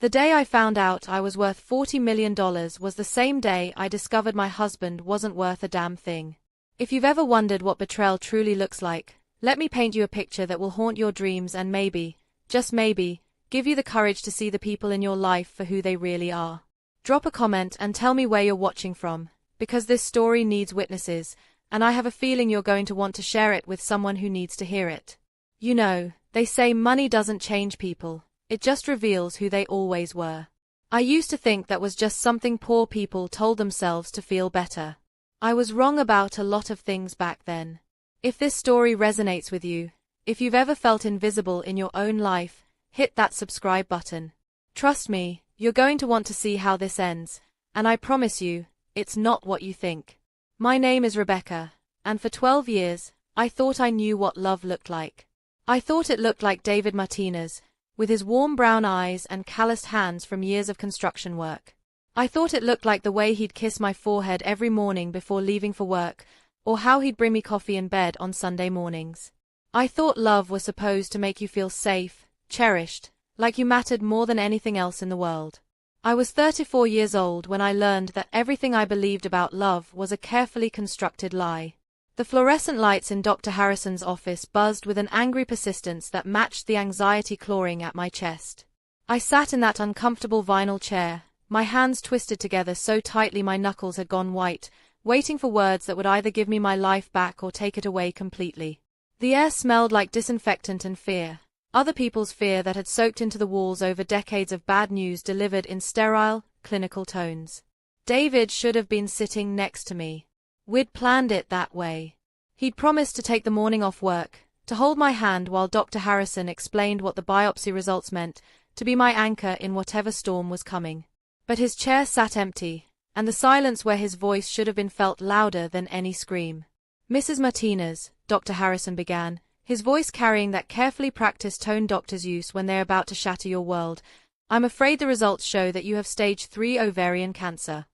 The day I found out I was worth $40 million was the same day I discovered my husband wasn't worth a damn thing. If you've ever wondered what betrayal truly looks like, let me paint you a picture that will haunt your dreams and maybe, just maybe, give you the courage to see the people in your life for who they really are. Drop a comment and tell me where you're watching from, because this story needs witnesses, and I have a feeling you're going to want to share it with someone who needs to hear it. You know, they say money doesn't change people, it just reveals who they always were. I used to think that was just something poor people told themselves to feel better. I was wrong about a lot of things back then. If this story resonates with you, if you've ever felt invisible in your own life, hit that subscribe button. Trust me, you're going to want to see how this ends, and I promise you, it's not what you think. My name is Rebecca, and for 12 years, I thought I knew what love looked like. I thought it looked like David Martinez, with his warm brown eyes and calloused hands from years of construction work. I thought it looked like the way he'd kiss my forehead every morning before leaving for work, or how he'd bring me coffee in bed on Sunday mornings. I thought love was supposed to make you feel safe, cherished, like you mattered more than anything else in the world. I was 34 years old when I learned that everything I believed about love was a carefully constructed lie. The fluorescent lights in Dr. Harrison's office buzzed with an angry persistence that matched the anxiety clawing at my chest. I sat in that uncomfortable vinyl chair, my hands twisted together so tightly my knuckles had gone white, waiting for words that would either give me my life back or take it away completely. The air smelled like disinfectant and fear, other people's fear that had soaked into the walls over decades of bad news delivered in sterile, clinical tones. David should have been sitting next to me. We'd planned it that way. He'd promised to take the morning off work, to hold my hand while Dr. Harrison explained what the biopsy results meant, to be my anchor in whatever storm was coming. But his chair sat empty, and the silence where his voice should have been felt louder than any scream. Mrs. Martinez, Dr. Harrison began, his voice carrying that carefully practiced tone doctors use when they're about to shatter your world. I'm afraid the results show that you have stage 3 ovarian cancer.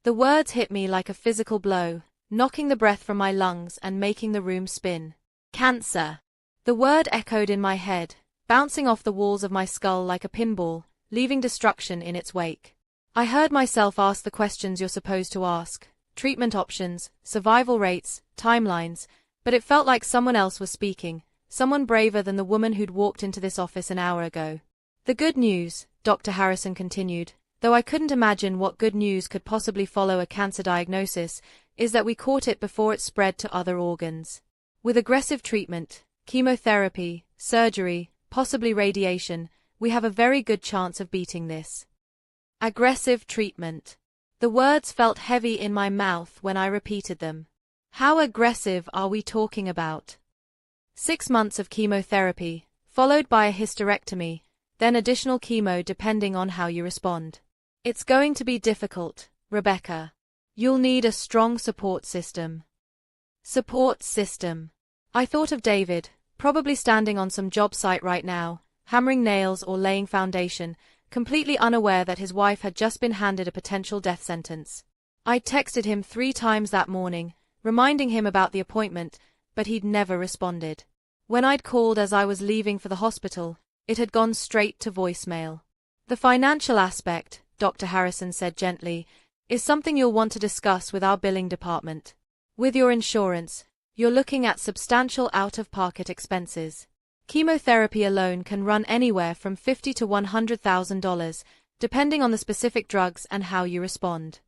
The words hit me like a physical blow, knocking the breath from my lungs and making the room spin. Cancer. The word echoed in my head, bouncing off the walls of my skull like a pinball, leaving destruction in its wake. I heard myself ask the questions you're supposed to ask, treatment options, survival rates, timelines, but it felt like someone else was speaking, someone braver than the woman who'd walked into this office an hour ago. The good news, Dr. Harrison continued, though I couldn't imagine what good news could possibly follow a cancer diagnosis, is that we caught it before it spread to other organs. With aggressive treatment, chemotherapy, surgery, possibly radiation, we have a very good chance of beating this. Aggressive treatment. The words felt heavy in my mouth when I repeated them. How aggressive are we talking about? 6 months of chemotherapy, followed by a hysterectomy, then additional chemo depending on how you respond. It's going to be difficult, Rebecca. You'll need a strong support system. Support system. I thought of David, probably standing on some job site right now, hammering nails or laying foundation, completely unaware that his wife had just been handed a potential death sentence. I'd texted him 3 times that morning, reminding him about the appointment, but he'd never responded. When I'd called as I was leaving for the hospital, it had gone straight to voicemail. The financial aspect, Dr. Harrison said gently, is something you'll want to discuss with our billing department. With your insurance, you're looking at substantial out-of-pocket expenses. Chemotherapy alone can run anywhere from $50,000 to $100,000, depending on the specific drugs and how you respond.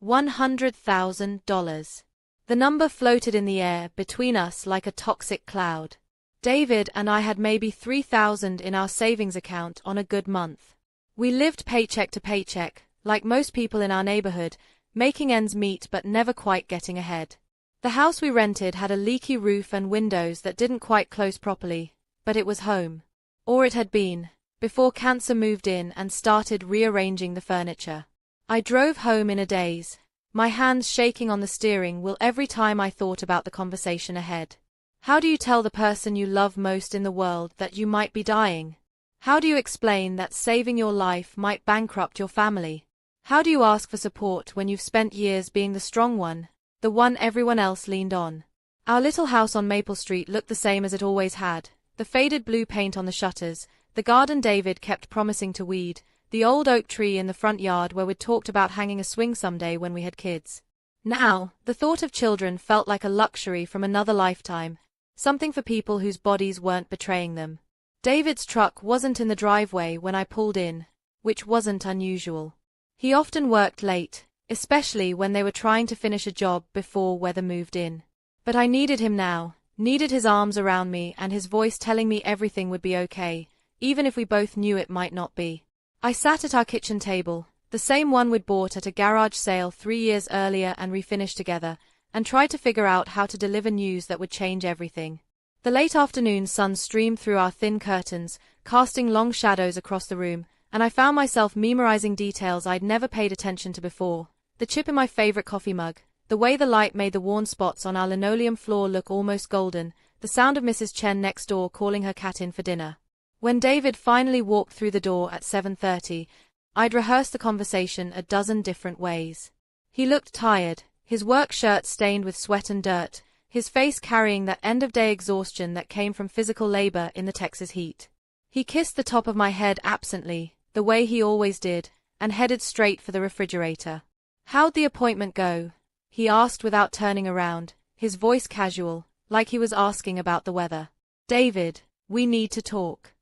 $100,000. The number floated in the air between us like a toxic cloud. David and I had maybe $3,000 in our savings account on a good month. We lived paycheck to paycheck, like most people in our neighborhood, making ends meet but never quite getting ahead. The house we rented had a leaky roof and windows that didn't quite close properly, but it was home. Or it had been, before cancer moved in and started rearranging the furniture. I drove home in a daze, my hands shaking on the steering wheel every time I thought about the conversation ahead. How do you tell the person you love most in the world that you might be dying? How do you explain that saving your life might bankrupt your family? How do you ask for support when you've spent years being the strong one, the one everyone else leaned on? Our little house on Maple Street looked the same as it always had, the faded blue paint on the shutters, the garden David kept promising to weed, the old oak tree in the front yard where we'd talked about hanging a swing someday when we had kids. Now, the thought of children felt like a luxury from another lifetime, something for people whose bodies weren't betraying them. David's truck wasn't in the driveway when I pulled in, which wasn't unusual. He often worked late, especially when they were trying to finish a job before weather moved in. But I needed him now, needed his arms around me and his voice telling me everything would be okay, even if we both knew it might not be. I sat at our kitchen table, the same one we'd bought at a garage sale 3 years earlier and refinished together, and tried to figure out how to deliver news that would change everything. The late afternoon sun streamed through our thin curtains, casting long shadows across the room, and I found myself memorizing details I'd never paid attention to before. The chip in my favorite coffee mug, the way the light made the worn spots on our linoleum floor look almost golden, the sound of Mrs. Chen next door calling her cat in for dinner. When David finally walked through the door at 7:30, I'd rehearsed the conversation a dozen different ways. He looked tired, his work shirt stained with sweat and dirt, his face carrying that end-of-day exhaustion that came from physical labor in the Texas heat. He kissed the top of my head absently, the way he always did, and headed straight for the refrigerator. "How'd the appointment go?" he asked without turning around, his voice casual, like he was asking about the weather. "David, we need to talk."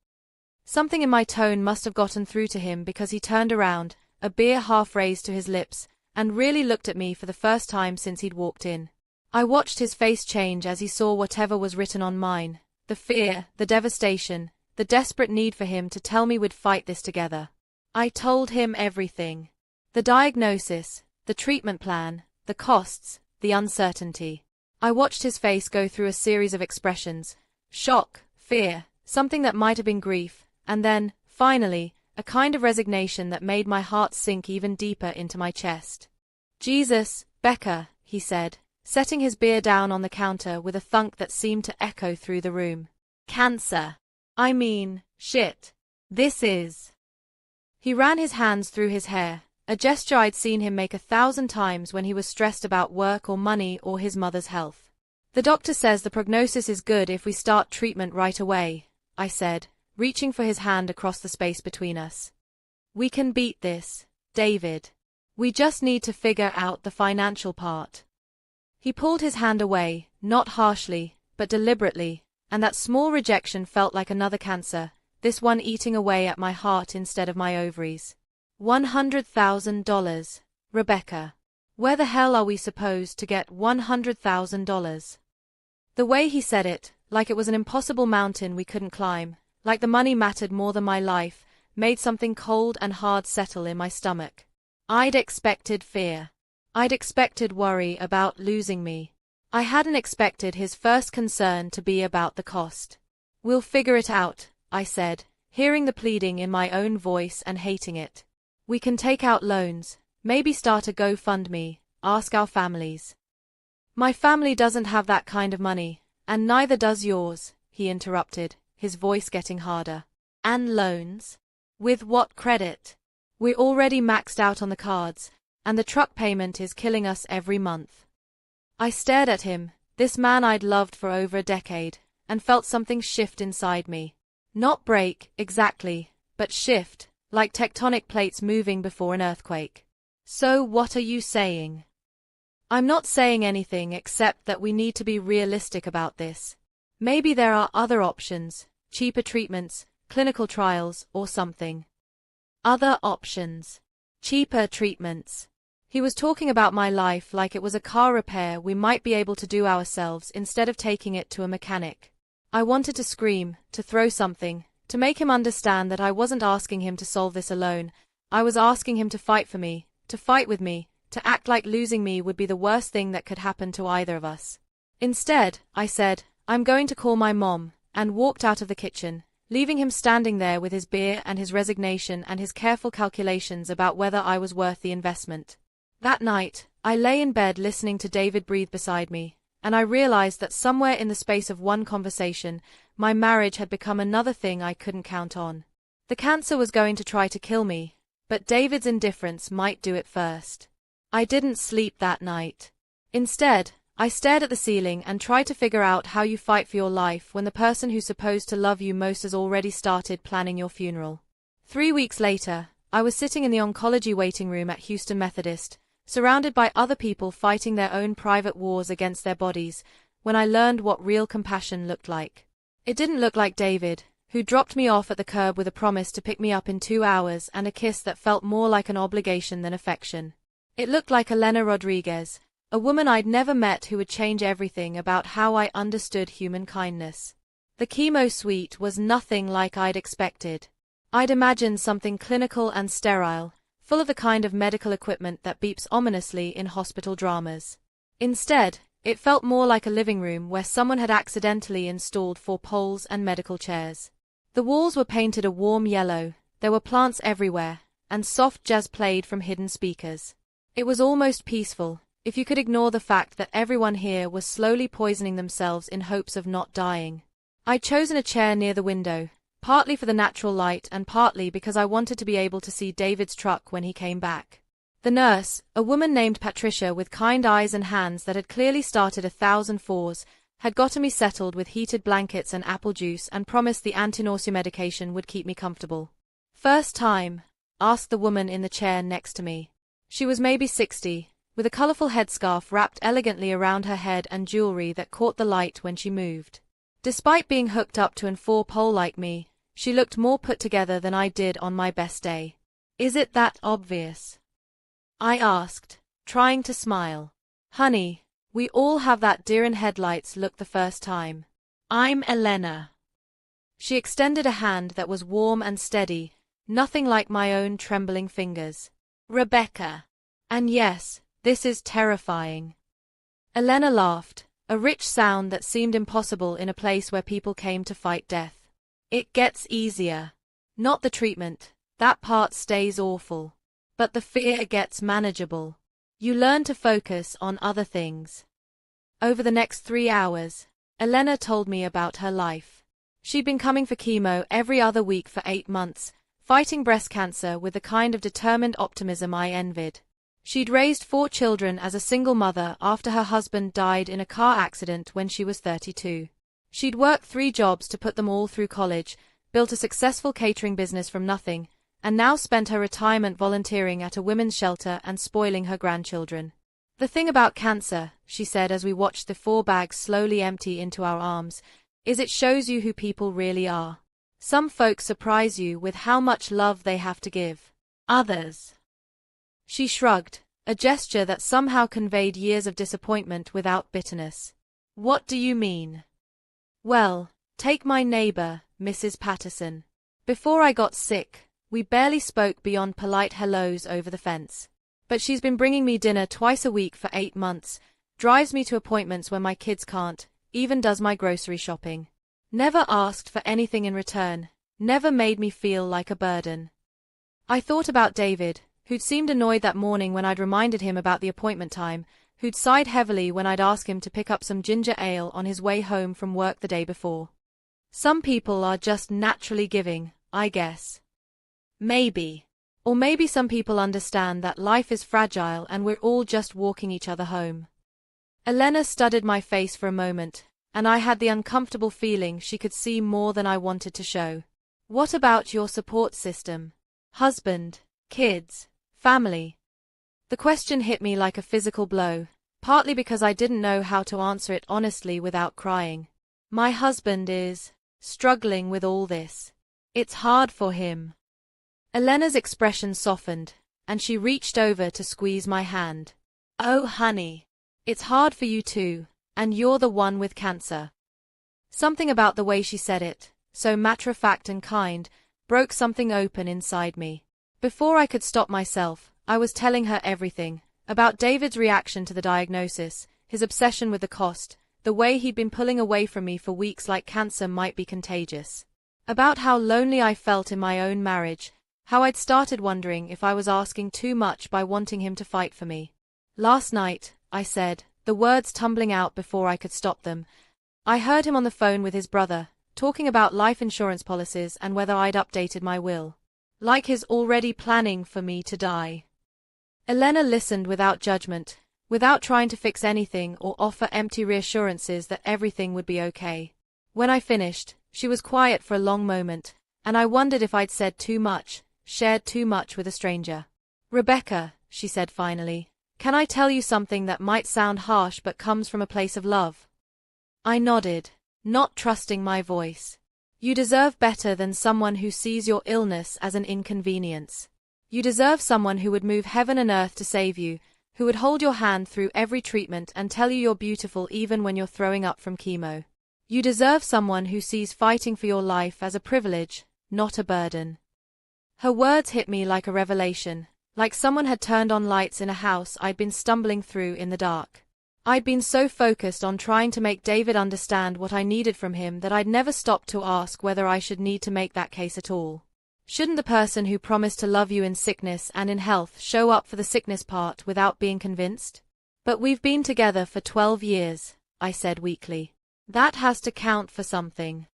Something in my tone must have gotten through to him because he turned around, a beer half raised to his lips, and really looked at me for the first time since he'd walked in. I watched his face change as he saw whatever was written on mine, the fear, the devastation, the desperate need for him to tell me we'd fight this together. I told him everything. The diagnosis, the treatment plan, the costs, the uncertainty. I watched his face go through a series of expressions: shock, fear, something that might have been grief, and then, finally, a kind of resignation that made my heart sink even deeper into my chest. "Jesus, Becca," he said, setting his beer down on the counter with a thunk that seemed to echo through the room. "Cancer. I mean, shit. This is." He ran his hands through his hair, a gesture I'd seen him make 1,000 times when he was stressed about work or money or his mother's health. "The doctor says the prognosis is good if we start treatment right away," I said, reaching for his hand across the space between us. "We can beat this, David. We just need to figure out the financial part." He pulled his hand away, not harshly, but deliberately, and that small rejection felt like another cancer, this one eating away at my heart instead of my ovaries. $100,000, Rebecca. Where the hell are we supposed to get $100,000? The way he said it, like it was an impossible mountain we couldn't climb, like the money mattered more than my life, made something cold and hard settle in my stomach. I'd expected fear. I'd expected worry about losing me. I hadn't expected his first concern to be about the cost. "We'll figure it out," I said, hearing the pleading in my own voice and hating it. "We can take out loans, maybe start a GoFundMe, ask our families." "My family doesn't have that kind of money, and neither does yours," he interrupted, his voice getting harder. "And loans? With what credit? We're already maxed out on the cards, and the truck payment is killing us every month." I stared at him, this man I'd loved for over a decade, and felt something shift inside me. Not break, exactly, but shift, like tectonic plates moving before an earthquake. "So what are you saying?" "I'm not saying anything except that we need to be realistic about this. Maybe there are other options, cheaper treatments, clinical trials, or something." Other options. Cheaper treatments. He was talking about my life like it was a car repair we might be able to do ourselves instead of taking it to a mechanic. I wanted to scream, to throw something, to make him understand that I wasn't asking him to solve this alone. I was asking him to fight for me, to fight with me, to act like losing me would be the worst thing that could happen to either of us. Instead, I said, "I'm going to call my mom," and walked out of the kitchen, leaving him standing there with his beer and his resignation and his careful calculations about whether I was worth the investment. That night, I lay in bed listening to David breathe beside me, and I realized that somewhere in the space of one conversation, my marriage had become another thing I couldn't count on. The cancer was going to try to kill me, but David's indifference might do it first. I didn't sleep that night. Instead, I stared at the ceiling and tried to figure out how you fight for your life when the person who's supposed to love you most has already started planning your funeral. 3 weeks later, I was sitting in the oncology waiting room at Houston Methodist, surrounded by other people fighting their own private wars against their bodies, when I learned what real compassion looked like. It didn't look like David, who dropped me off at the curb with a promise to pick me up in 2 hours and a kiss that felt more like an obligation than affection. It looked like Elena Rodriguez, a woman I'd never met who would change everything about how I understood human kindness. The chemo suite was nothing like I'd expected. I'd imagined something clinical and sterile, full of the kind of medical equipment that beeps ominously in hospital dramas. Instead, it felt more like a living room where someone had accidentally installed 4 poles and medical chairs. The walls were painted a warm yellow, there were plants everywhere, and soft jazz played from hidden speakers. It was almost peaceful, if you could ignore the fact that everyone here was slowly poisoning themselves in hopes of not dying. I'd chosen a chair near the window, partly for the natural light and partly because I wanted to be able to see David's truck when he came back. The nurse, a woman named Patricia with kind eyes and hands that had clearly started 1,000 fours, had gotten me settled with heated blankets and apple juice and promised the anti-nausea medication would keep me comfortable. "First time?" asked the woman in the chair next to me. She was maybe 60, with a colorful headscarf wrapped elegantly around her head and jewelry that caught the light when she moved. Despite being hooked up to an 4-pole like me, she looked more put together than I did on my best day. "Is it that obvious?" I asked, trying to smile. "Honey, we all have that deer-in-headlights look the first time. I'm Elena." She extended a hand that was warm and steady, nothing like my own trembling fingers. "Rebecca. And yes, this is terrifying." Elena laughed, a rich sound that seemed impossible in a place where people came to fight death. "It gets easier. Not the treatment, that part stays awful. But the fear gets manageable. You learn to focus on other things." Over the next 3 hours, Elena told me about her life. She'd been coming for chemo every other week for 8 months, fighting breast cancer with the kind of determined optimism I envied. She'd raised 4 children as a single mother after her husband died in a car accident when she was 32. She'd worked 3 jobs to put them all through college, built a successful catering business from nothing, and now spent her retirement volunteering at a women's shelter and spoiling her grandchildren. "The thing about cancer," she said as we watched the 4 bags slowly empty into our arms, "is it shows you who people really are. Some folks surprise you with how much love they have to give. Others—" She shrugged, a gesture that somehow conveyed years of disappointment without bitterness. "What do you mean?" "Well, take my neighbor, Mrs. Patterson. Before I got sick, we barely spoke beyond polite hellos over the fence. But she's been bringing me dinner twice a week for 8 months, drives me to appointments when my kids can't, even does my grocery shopping. Never asked for anything in return, never made me feel like a burden." I thought about David, who'd seemed annoyed that morning when I'd reminded him about the appointment time, who'd sighed heavily when I'd asked him to pick up some ginger ale on his way home from work the day before. Some people are just naturally giving, I guess. Maybe. Or maybe some people understand that life is fragile and we're all just walking each other home. Elena studied my face for a moment, and I had the uncomfortable feeling she could see more than I wanted to show. "What about your support system? Husband, kids, family?" The question hit me like a physical blow, partly because I didn't know how to answer it honestly without crying. "My husband is struggling with all this. It's hard for him." Elena's expression softened, and she reached over to squeeze my hand. "Oh, honey. It's hard for you too, and you're the one with cancer." Something about the way she said it, so matter-of-fact and kind, broke something open inside me. Before I could stop myself, I was telling her everything, about David's reaction to the diagnosis, his obsession with the cost, the way he'd been pulling away from me for weeks like cancer might be contagious. About how lonely I felt in my own marriage, how I'd started wondering if I was asking too much by wanting him to fight for me. "Last night," I said, the words tumbling out before I could stop them, "I heard him on the phone with his brother, talking about life insurance policies and whether I'd updated my will. Like he's already planning for me to die." Elena listened without judgment, without trying to fix anything or offer empty reassurances that everything would be okay. When I finished, she was quiet for a long moment, and I wondered if I'd said too much, shared too much with a stranger. "Rebecca," she said finally, "can I tell you something that might sound harsh but comes from a place of love?" I nodded, not trusting my voice. "You deserve better than someone who sees your illness as an inconvenience. You deserve someone who would move heaven and earth to save you, who would hold your hand through every treatment and tell you you're beautiful even when you're throwing up from chemo. You deserve someone who sees fighting for your life as a privilege, not a burden." Her words hit me like a revelation, like someone had turned on lights in a house I'd been stumbling through in the dark. I'd been so focused on trying to make David understand what I needed from him that I'd never stopped to ask whether I should need to make that case at all. Shouldn't the person who promised to love you in sickness and in health show up for the sickness part without being convinced? "But we've been together for 12 years, I said weakly. "That has to count for something."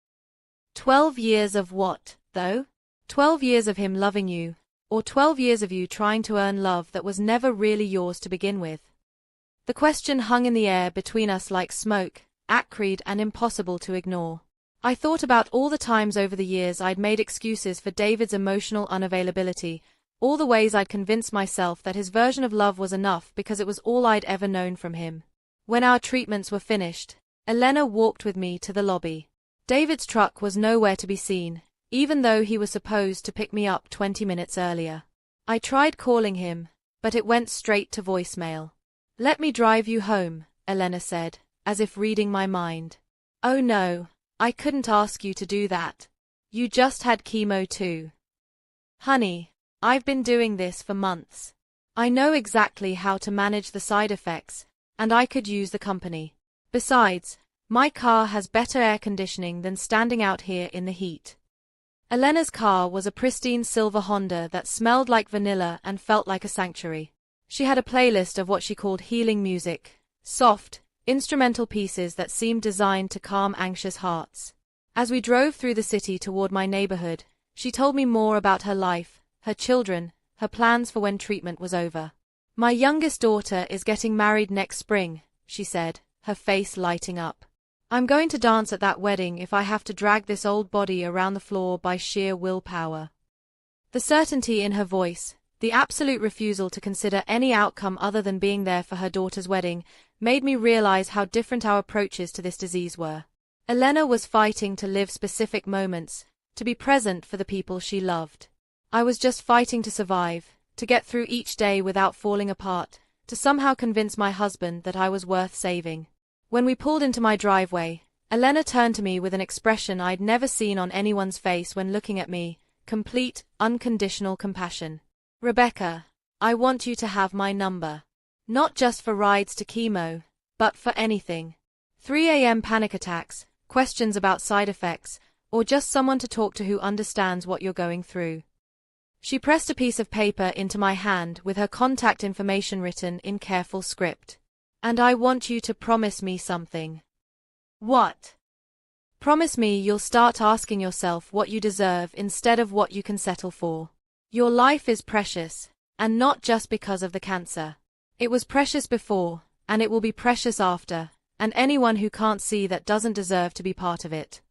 12 years of what, though? 12 years of him loving you, or 12 years of you trying to earn love that was never really yours to begin with? The question hung in the air between us like smoke, acrid and impossible to ignore. I thought about all the times over the years I'd made excuses for David's emotional unavailability, all the ways I'd convinced myself that his version of love was enough because it was all I'd ever known from him. When our treatments were finished, Elena walked with me to the lobby. David's truck was nowhere to be seen, even though he was supposed to pick me up 20 minutes earlier. I tried calling him, but it went straight to voicemail. "Let me drive you home," Elena said, as if reading my mind. "Oh no, I couldn't ask you to do that. You just had chemo too." "Honey, I've been doing this for months. I know exactly how to manage the side effects, and I could use the company. Besides, my car has better air conditioning than standing out here in the heat." Elena's car was a pristine silver Honda that smelled like vanilla and felt like a sanctuary. She had a playlist of what she called healing music, soft, instrumental pieces that seemed designed to calm anxious hearts. As we drove through the city toward my neighborhood, she told me more about her life, her children, her plans for when treatment was over. "My youngest daughter is getting married next spring," she said, her face lighting up. "I'm going to dance at that wedding if I have to drag this old body around the floor by sheer willpower." The certainty in her voice, the absolute refusal to consider any outcome other than being there for her daughter's wedding, made me realize how different our approaches to this disease were. Elena was fighting to live specific moments, to be present for the people she loved. I was just fighting to survive, to get through each day without falling apart, to somehow convince my husband that I was worth saving. When we pulled into my driveway, Elena turned to me with an expression I'd never seen on anyone's face when looking at me, complete, unconditional compassion. "Rebecca, I want you to have my number. Not just for rides to chemo, but for anything. 3 a.m. panic attacks, questions about side effects, or just someone to talk to who understands what you're going through." She pressed a piece of paper into my hand with her contact information written in careful script. "And I want you to promise me something." "What?" "Promise me you'll start asking yourself what you deserve instead of what you can settle for. Your life is precious, and not just because of the cancer. It was precious before, and it will be precious after, and anyone who can't see that doesn't deserve to be part of it."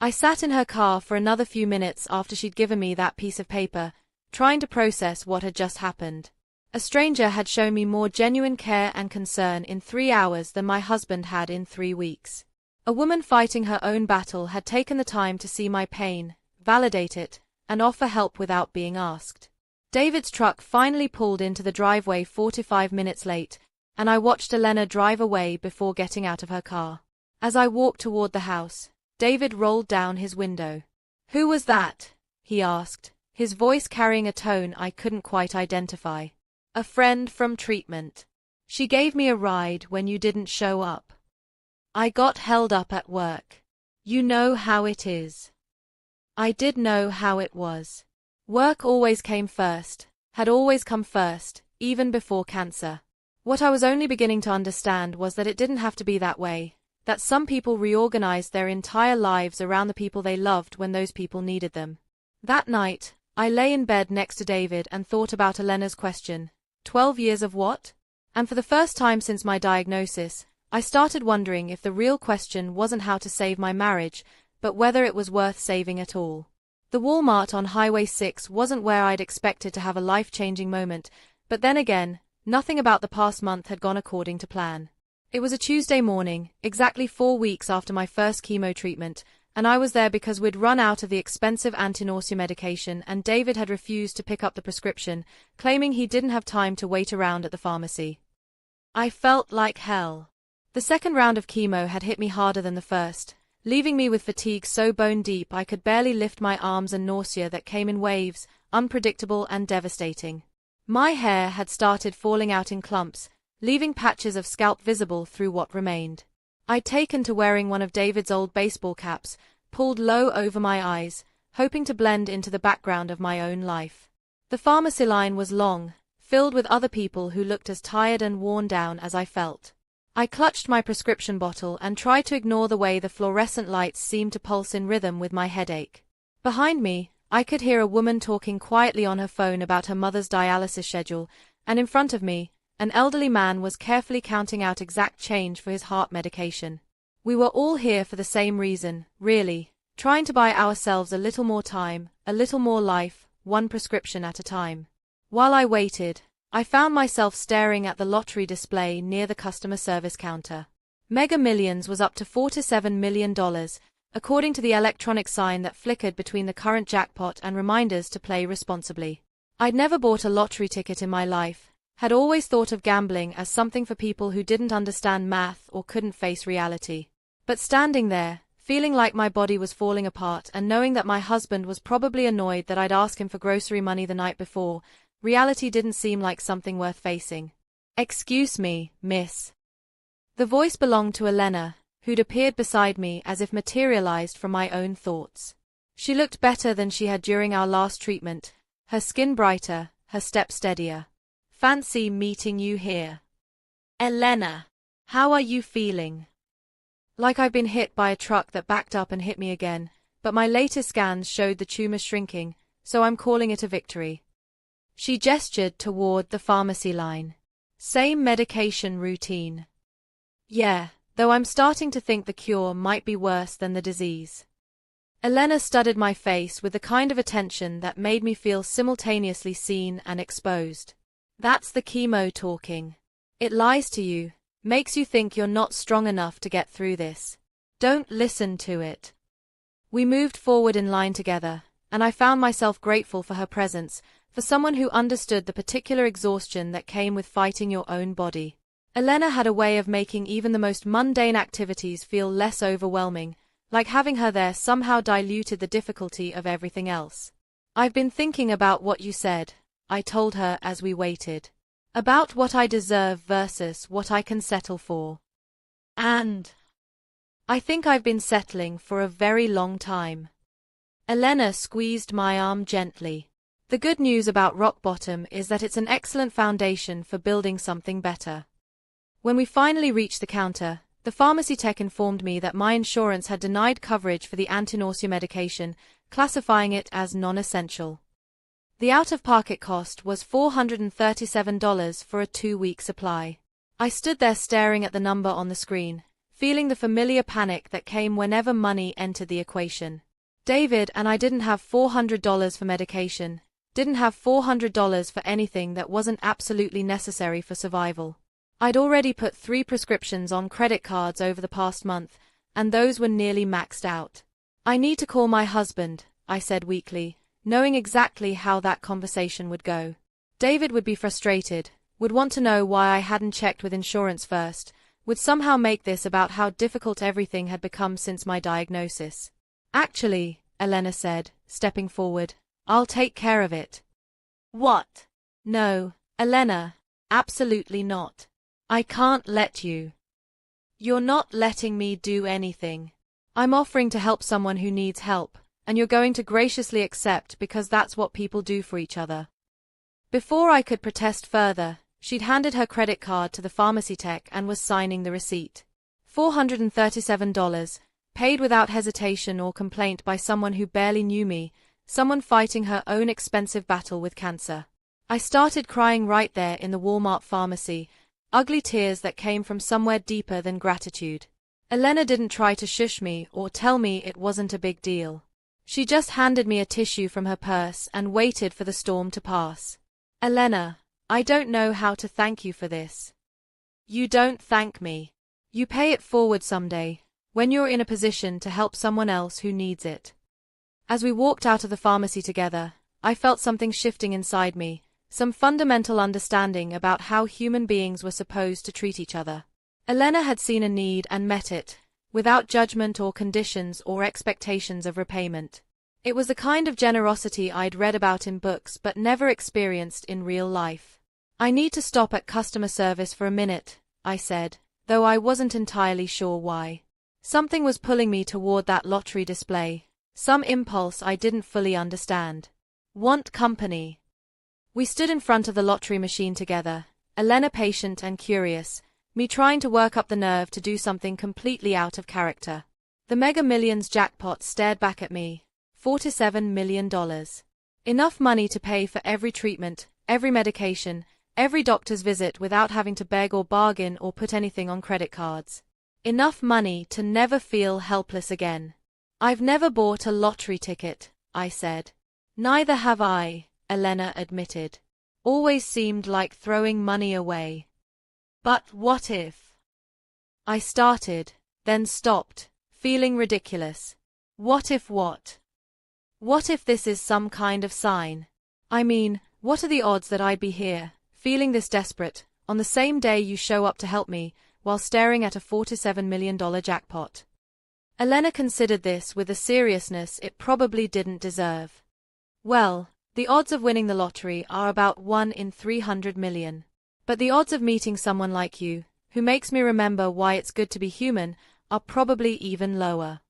I sat in her car for another few minutes after she'd given me that piece of paper, trying to process what had just happened. A stranger had shown me more genuine care and concern in 3 hours than my husband had in 3 weeks. A woman fighting her own battle had taken the time to see my pain, validate it, and offer help without being asked. David's truck finally pulled into the driveway 45 minutes late, and I watched Elena drive away before getting out of her car. As I walked toward the house, David rolled down his window. "Who was that?" he asked, his voice carrying a tone I couldn't quite identify. "A friend from treatment. She gave me a ride when you didn't show up. I got held up at work. You know how it is." I did know how it was. Work always came first, had always come first, even before cancer. What I was only beginning to understand was that it didn't have to be that way, that some people reorganized their entire lives around the people they loved when those people needed them. That night, I lay in bed next to David and thought about Elena's question. 12 years of what? And for the first time since my diagnosis, I started wondering if the real question wasn't how to save my marriage, but whether it was worth saving at all. The Walmart on Highway 6 wasn't where I'd expected to have a life-changing moment, but then again, nothing about the past month had gone according to plan. It was a Tuesday morning, exactly 4 weeks after my first chemo treatment, and I was there because we'd run out of the expensive anti-nausea medication and David had refused to pick up the prescription, claiming he didn't have time to wait around at the pharmacy. I felt like hell. The second round of chemo had hit me harder than the first, leaving me with fatigue so bone-deep I could barely lift my arms and nausea that came in waves, unpredictable and devastating. My hair had started falling out in clumps, leaving patches of scalp visible through what remained. I'd taken to wearing one of David's old baseball caps, pulled low over my eyes, hoping to blend into the background of my own life. The pharmacy line was long, filled with other people who looked as tired and worn down as I felt. I clutched my prescription bottle and tried to ignore the way the fluorescent lights seemed to pulse in rhythm with my headache. Behind me, I could hear a woman talking quietly on her phone about her mother's dialysis schedule, and in front of me, an elderly man was carefully counting out exact change for his heart medication. We were all here for the same reason, really, trying to buy ourselves a little more time, a little more life, one prescription at a time. While I waited, I found myself staring at the lottery display near the customer service counter. Mega Millions was up to $47 million, according to the electronic sign that flickered between the current jackpot and reminders to play responsibly. I'd never bought a lottery ticket in my life, had always thought of gambling as something for people who didn't understand math or couldn't face reality. But standing there, feeling like my body was falling apart and knowing that my husband was probably annoyed that I'd asked him for grocery money the night before, reality didn't seem like something worth facing. "Excuse me, miss." The voice belonged to Elena, who'd appeared beside me as if materialized from my own thoughts. She looked better than she had during our last treatment, her skin brighter, her step steadier. "Fancy meeting you here. Elena, how are you feeling?" Like I'd been hit by a truck that backed up and hit me again, but my latest scans showed the tumor shrinking, so I'm calling it a victory. She gestured toward the pharmacy line. "Same medication routine." "Yeah, though I'm starting to think the cure might be worse than the disease." Elena studied my face with the kind of attention that made me feel simultaneously seen and exposed. "That's the chemo talking. It lies to you, makes you think you're not strong enough to get through this. Don't listen to it." We moved forward in line together, and I found myself grateful for her presence, for someone who understood the particular exhaustion that came with fighting your own body. Elena had a way of making even the most mundane activities feel less overwhelming, like having her there somehow diluted the difficulty of everything else. "I've been thinking about what you said," I told her as we waited. "About what I deserve versus what I can settle for. And I think I've been settling for a very long time." Elena squeezed my arm gently. "The good news about rock bottom is that it's an excellent foundation for building something better." When we finally reached the counter, the pharmacy tech informed me that my insurance had denied coverage for the anti-nausea medication, classifying it as non-essential. The out-of-pocket cost was $437 for a 2-week supply. I stood there staring at the number on the screen, feeling the familiar panic that came whenever money entered the equation. David and I didn't have $400 for medication, didn't have $400 for anything that wasn't absolutely necessary for survival. I'd already put 3 prescriptions on credit cards over the past month, and those were nearly maxed out. "I need to call my husband," I said weakly, knowing exactly how that conversation would go. David would be frustrated, would want to know why I hadn't checked with insurance first, would somehow make this about how difficult everything had become since my diagnosis. "Actually," Elena said, stepping forward, "I'll take care of it." "What?" "No, Elena, absolutely not. I can't let you. You're not letting me do anything. I'm offering to help someone who needs help, and you're going to graciously accept because that's what people do for each other." Before I could protest further, she'd handed her credit card to the pharmacy tech and was signing the receipt. $437, paid without hesitation or complaint by someone who barely knew me, someone fighting her own expensive battle with cancer. I started crying right there in the Walmart pharmacy, ugly tears that came from somewhere deeper than gratitude. Elena didn't try to shush me or tell me it wasn't a big deal. She just handed me a tissue from her purse and waited for the storm to pass. Elena, I don't know how to thank you for this. You don't thank me. You pay it forward someday, when you're in a position to help someone else who needs it. As we walked out of the pharmacy together, I felt something shifting inside me, some fundamental understanding about how human beings were supposed to treat each other. Elena had seen a need and met it, without judgment or conditions or expectations of repayment. It was the kind of generosity I'd read about in books but never experienced in real life. I need to stop at customer service for a minute, I said, though I wasn't entirely sure why. Something was pulling me toward that lottery display, some impulse I didn't fully understand. Want company? We stood in front of the lottery machine together, Elena patient and curious, me trying to work up the nerve to do something completely out of character. The Mega Millions jackpot stared back at me. $47 million. Enough money to pay for every treatment, every medication, every doctor's visit without having to beg or bargain or put anything on credit cards. Enough money to never feel helpless again. I've never bought a lottery ticket, I said. Neither have I, Elena admitted. Always seemed like throwing money away. But what if? I started, then stopped, feeling ridiculous. What if what? What if this is some kind of sign? I mean, what are the odds that I'd be here, feeling this desperate, on the same day you show up to help me, while staring at a $47 million jackpot? Elena considered this with a seriousness it probably didn't deserve. Well, the odds of winning the lottery are about 1 in 300 million. But the odds of meeting someone like you, who makes me remember why it's good to be human, are probably even lower.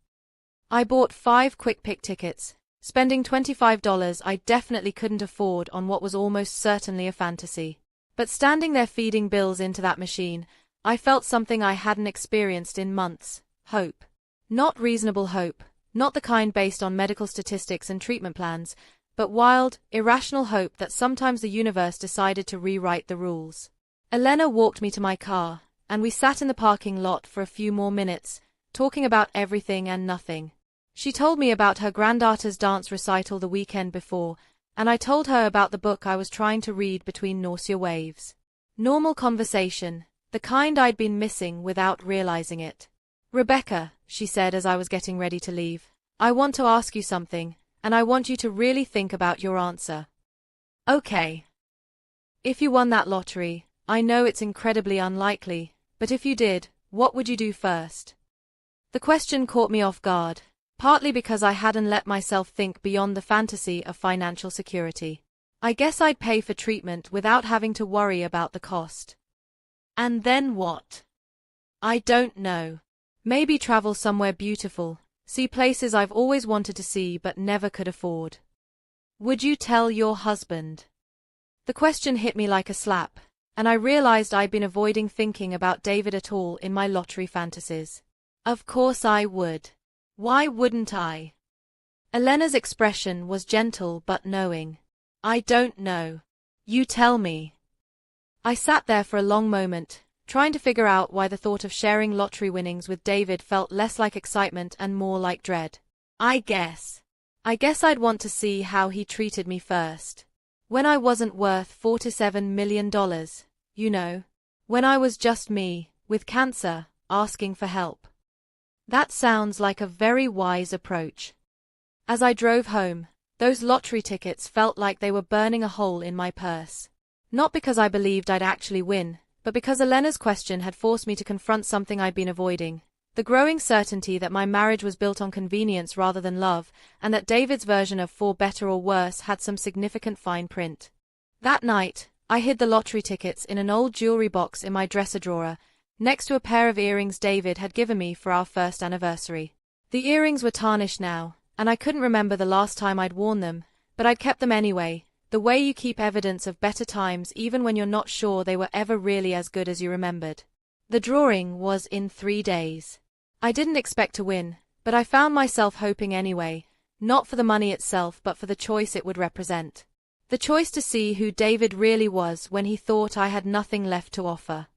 I bought 5 quick pick tickets, spending $25 I definitely couldn't afford on what was almost certainly a fantasy. But standing there feeding bills into that machine, I felt something I hadn't experienced in months: hope. Not reasonable hope, not the kind based on medical statistics and treatment plans, but wild, irrational hope that sometimes the universe decided to rewrite the rules. Elena walked me to my car, and we sat in the parking lot for a few more minutes, talking about everything and nothing. She told me about her granddaughter's dance recital the weekend before, and I told her about the book I was trying to read between nausea waves. Normal conversation, the kind I'd been missing without realizing it. Rebecca, she said as I was getting ready to leave, I want to ask you something, and I want you to really think about your answer. Okay. If you won that lottery, I know it's incredibly unlikely, but if you did, what would you do first? The question caught me off guard, partly because I hadn't let myself think beyond the fantasy of financial security. I guess I'd pay for treatment without having to worry about the cost. And then what? I don't know. Maybe travel somewhere beautiful, see places I've always wanted to see but never could afford. Would you tell your husband? The question hit me like a slap, and I realized I'd been avoiding thinking about David at all in my lottery fantasies. Of course I would. Why wouldn't I? Elena's expression was gentle but knowing. I don't know. You tell me. I sat there for a long moment, trying to figure out why the thought of sharing lottery winnings with David felt less like excitement and more like dread. I guess I'd want to see how he treated me first. When I wasn't worth $47 million, you know. When I was just me, with cancer, asking for help. That sounds like a very wise approach. As I drove home, those lottery tickets felt like they were burning a hole in my purse. Not because I believed I'd actually win, but because Elena's question had forced me to confront something I'd been avoiding, the growing certainty that my marriage was built on convenience rather than love, and that David's version of for better or worse had some significant fine print. That night, I hid the lottery tickets in an old jewelry box in my dresser drawer, next to a pair of earrings David had given me for our first anniversary. The earrings were tarnished now, and I couldn't remember the last time I'd worn them, but I'd kept them anyway, the way you keep evidence of better times even when you're not sure they were ever really as good as you remembered. The drawing was in 3 days. I didn't expect to win, but I found myself hoping anyway, not for the money itself but for the choice it would represent. The choice to see who David really was when he thought I had nothing left to offer.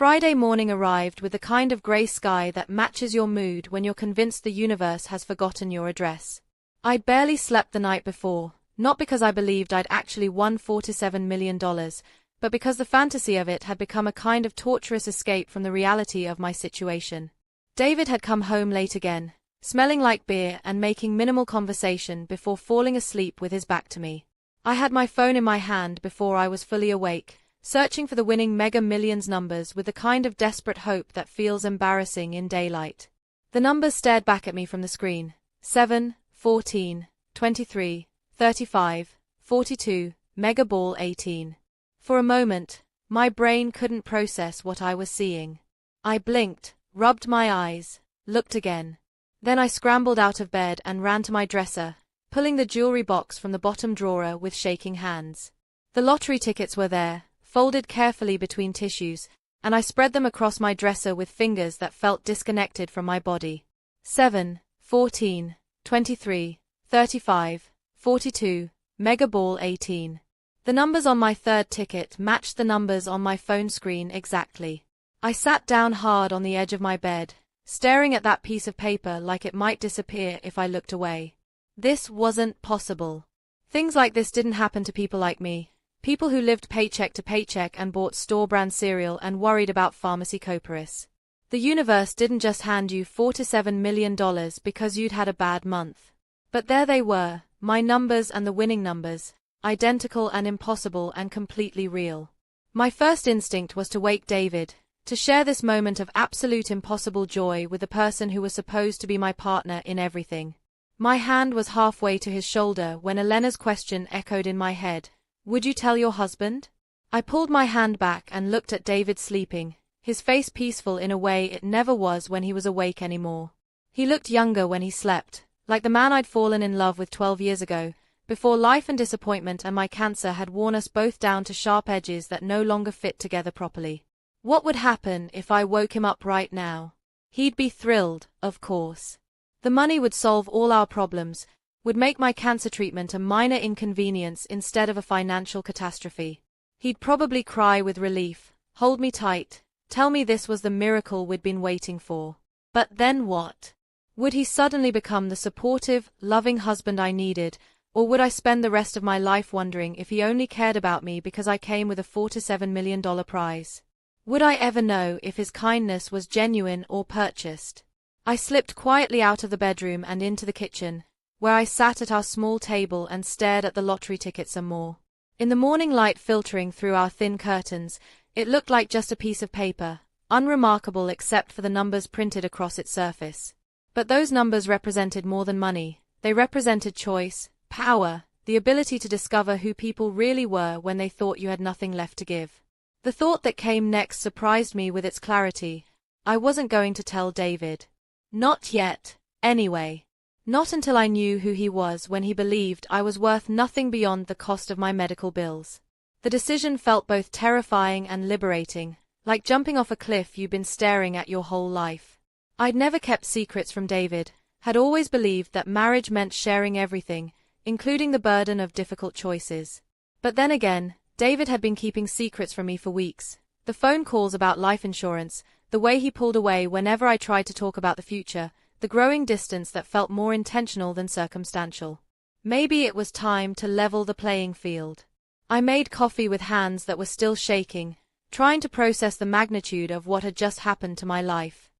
Friday morning arrived with the kind of grey sky that matches your mood when you're convinced the universe has forgotten your address. I'd barely slept the night before, not because I believed I'd actually won $47 million, but because the fantasy of it had become a kind of torturous escape from the reality of my situation. David had come home late again, smelling like beer and making minimal conversation before falling asleep with his back to me. I had my phone in my hand before I was fully awake, searching for the winning Mega Millions numbers with the kind of desperate hope that feels embarrassing in daylight. The numbers stared back at me from the screen. 7, 14, 23, 35, 42, Mega Ball 18. For a moment, my brain couldn't process what I was seeing. I blinked, rubbed my eyes, looked again. Then I scrambled out of bed and ran to my dresser, pulling the jewelry box from the bottom drawer with shaking hands. The lottery tickets were there, folded carefully between tissues, and I spread them across my dresser with fingers that felt disconnected from my body. 7, 14, 23, 35, 42, Mega Ball 18. The numbers on my third ticket matched the numbers on my phone screen exactly. I sat down hard on the edge of my bed, staring at that piece of paper like it might disappear if I looked away. This wasn't possible. Things like this didn't happen to people like me. People who lived paycheck to paycheck and bought store-brand cereal and worried about pharmacy coparis. The universe didn't just hand you $47 million because you'd had a bad month. But there they were, my numbers and the winning numbers, identical and impossible and completely real. My first instinct was to wake David, to share this moment of absolute impossible joy with the person who was supposed to be my partner in everything. My hand was halfway to his shoulder when Elena's question echoed in my head. Would you tell your husband? I pulled my hand back and looked at David sleeping, his face peaceful in a way it never was when he was awake anymore. He looked younger when he slept, like the man I'd fallen in love with 12 years ago, before life and disappointment and my cancer had worn us both down to sharp edges that no longer fit together properly. What would happen if I woke him up right now? He'd be thrilled, of course. The money would solve all our problems, would make my cancer treatment a minor inconvenience instead of a financial catastrophe. He'd probably cry with relief, hold me tight, tell me this was the miracle we'd been waiting for. But then what? Would he suddenly become the supportive, loving husband I needed, or would I spend the rest of my life wondering if he only cared about me because I came with a $47 million prize? Would I ever know if his kindness was genuine or purchased? I slipped quietly out of the bedroom and into the kitchen, where I sat at our small table and stared at the lottery ticket some more. In the morning light filtering through our thin curtains, it looked like just a piece of paper, unremarkable except for the numbers printed across its surface. But those numbers represented more than money. They represented choice, power, the ability to discover who people really were when they thought you had nothing left to give. The thought that came next surprised me with its clarity. I wasn't going to tell David. Not yet, anyway. Not until I knew who he was when he believed I was worth nothing beyond the cost of my medical bills. The decision felt both terrifying and liberating, like jumping off a cliff you've been staring at your whole life. I'd never kept secrets from David, had always believed that marriage meant sharing everything, including the burden of difficult choices. But then again, David had been keeping secrets from me for weeks. The phone calls about life insurance, the way he pulled away whenever I tried to talk about the future, the growing distance that felt more intentional than circumstantial. Maybe it was time to level the playing field. I made coffee with hands that were still shaking, trying to process the magnitude of what had just happened to my life.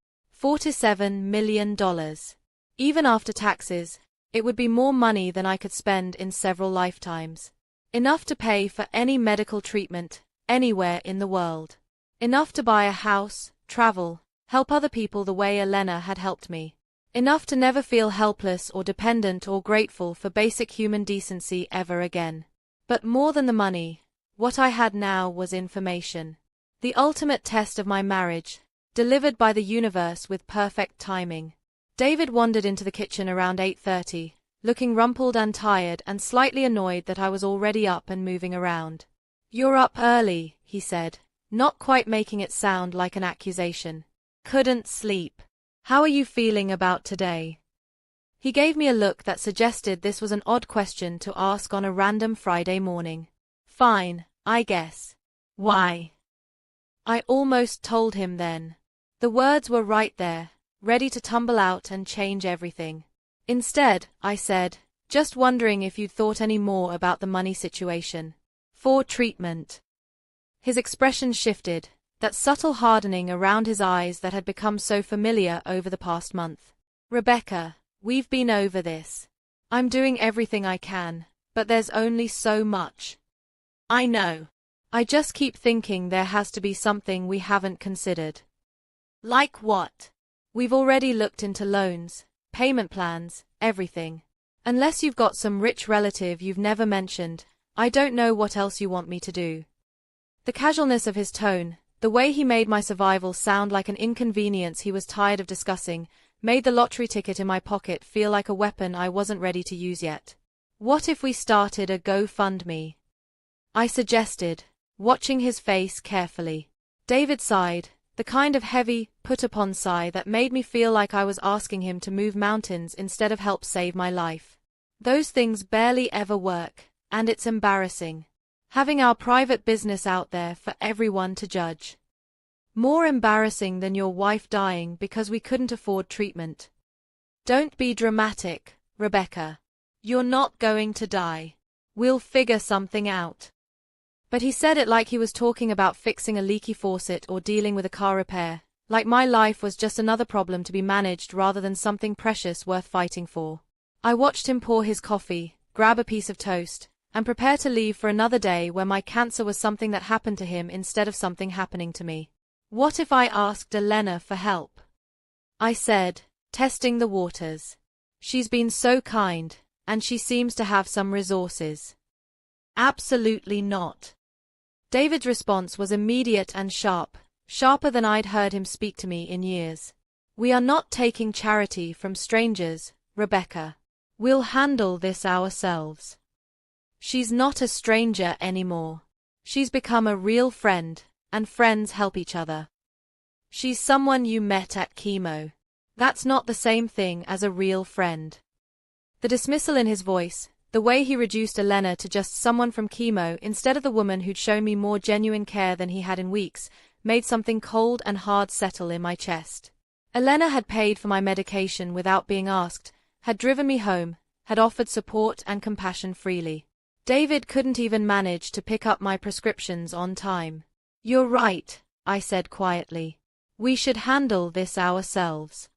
$47 million. Even after taxes, it would be more money than I could spend in several lifetimes. Enough to pay for any medical treatment, anywhere in the world. Enough to buy a house, travel, help other people the way Elena had helped me. Enough to never feel helpless or dependent or grateful for basic human decency ever again. But more than the money, what I had now was information. The ultimate test of my marriage, delivered by the universe with perfect timing. David wandered into the kitchen around 8:30, looking rumpled and tired and slightly annoyed that I was already up and moving around. "You're up early," he said, not quite making it sound like an accusation. "Couldn't sleep. How are you feeling about today?" He gave me a look that suggested this was an odd question to ask on a random Friday morning. "Fine, I guess." "Why?" I almost told him then. The words were right there, ready to tumble out and change everything. Instead, I said, just wondering if you'd thought any more about the money situation. For treatment. His expression shifted, that subtle hardening around his eyes that had become so familiar over the past month. Rebecca, we've been over this. I'm doing everything I can, but there's only so much. I know. I just keep thinking there has to be something we haven't considered. Like what? We've already looked into loans, payment plans, everything. Unless you've got some rich relative you've never mentioned, I don't know what else you want me to do. The casualness of his tone, the way he made my survival sound like an inconvenience he was tired of discussing, made the lottery ticket in my pocket feel like a weapon I wasn't ready to use yet. What if we started a GoFundMe? I suggested, watching his face carefully. David sighed, the kind of heavy, put-upon sigh that made me feel like I was asking him to move mountains instead of help save my life. Those things barely ever work, and it's embarrassing. Having our private business out there for everyone to judge. More embarrassing than your wife dying because we couldn't afford treatment. Don't be dramatic, Rebecca. You're not going to die. We'll figure something out. But he said it like he was talking about fixing a leaky faucet or dealing with a car repair, like my life was just another problem to be managed rather than something precious worth fighting for. I watched him pour his coffee, grab a piece of toast, and prepare to leave for another day where my cancer was something that happened to him instead of something happening to me. What if I asked Elena for help? I said, testing the waters. She's been so kind, and she seems to have some resources. Absolutely not. David's response was immediate and sharp, sharper than I'd heard him speak to me in years. We are not taking charity from strangers, Rebecca. We'll handle this ourselves. She's not a stranger anymore. She's become a real friend, and friends help each other. She's someone you met at chemo. That's not the same thing as a real friend. The dismissal in his voice, the way he reduced Elena to just someone from chemo instead of the woman who'd shown me more genuine care than he had in weeks, made something cold and hard settle in my chest. Elena had paid for my medication without being asked, had driven me home, had offered support and compassion freely. David couldn't even manage to pick up my prescriptions on time. You're right, I said quietly. We should handle this ourselves.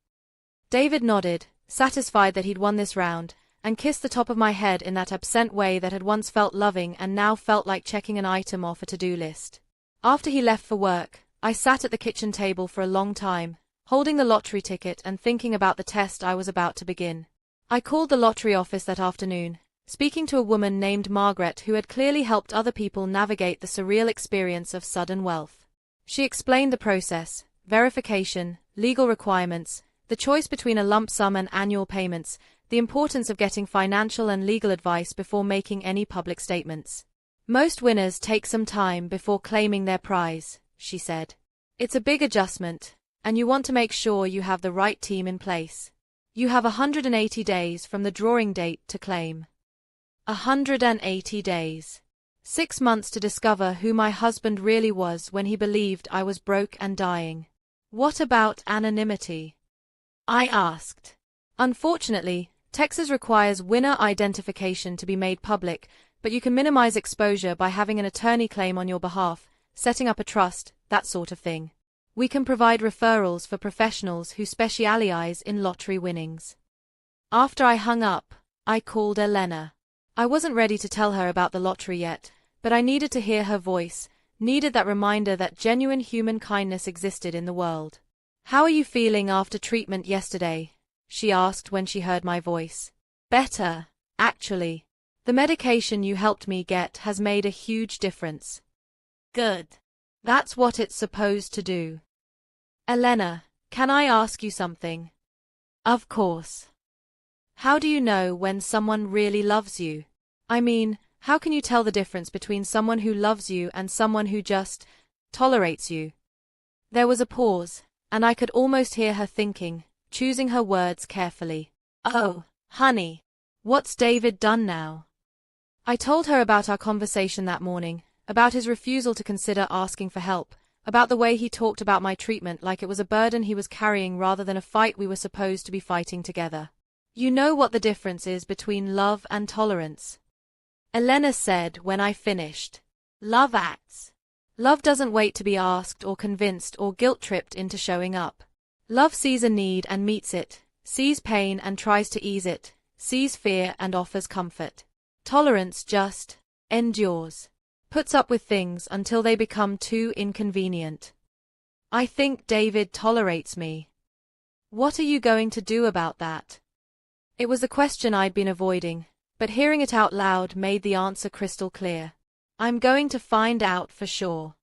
David nodded, satisfied that he'd won this round, and kissed the top of my head in that absent way that had once felt loving and now felt like checking an item off a to-do list. After he left for work, I sat at the kitchen table for a long time, holding the lottery ticket and thinking about the test I was about to begin. I called the lottery office that afternoon, speaking to a woman named Margaret who had clearly helped other people navigate the surreal experience of sudden wealth. She explained the process, verification, legal requirements, the choice between a lump sum and annual payments, the importance of getting financial and legal advice before making any public statements. Most winners take some time before claiming their prize, she said. It's a big adjustment, and you want to make sure you have the right team in place. You have 180 days from the drawing date to claim. 180 days. 6 months to discover who my husband really was when he believed I was broke and dying. What about anonymity? I asked. Unfortunately, Texas requires winner identification to be made public, but you can minimize exposure by having an attorney claim on your behalf, setting up a trust, that sort of thing. We can provide referrals for professionals who specialize in lottery winnings. After I hung up, I called Elena. I wasn't ready to tell her about the lottery yet, but I needed to hear her voice, needed that reminder that genuine human kindness existed in the world. How are you feeling after treatment yesterday? She asked when she heard my voice. Better, actually. The medication you helped me get has made a huge difference. Good. That's what it's supposed to do. Elena, can I ask you something? Of course. How do you know when someone really loves you? I mean, how can you tell the difference between someone who loves you and someone who just tolerates you? There was a pause, and I could almost hear her thinking, choosing her words carefully. Oh, honey, what's David done now? I told her about our conversation that morning, about his refusal to consider asking for help, about the way he talked about my treatment like it was a burden he was carrying rather than a fight we were supposed to be fighting together. You know what the difference is between love and tolerance? Elena said when I finished. Love acts. Love doesn't wait to be asked or convinced or guilt-tripped into showing up. Love sees a need and meets it, sees pain and tries to ease it, sees fear and offers comfort. Tolerance just endures, puts up with things until they become too inconvenient. I think David tolerates me. What are you going to do about that? It was the question I'd been avoiding, but hearing it out loud made the answer crystal clear. I'm going to find out for sure.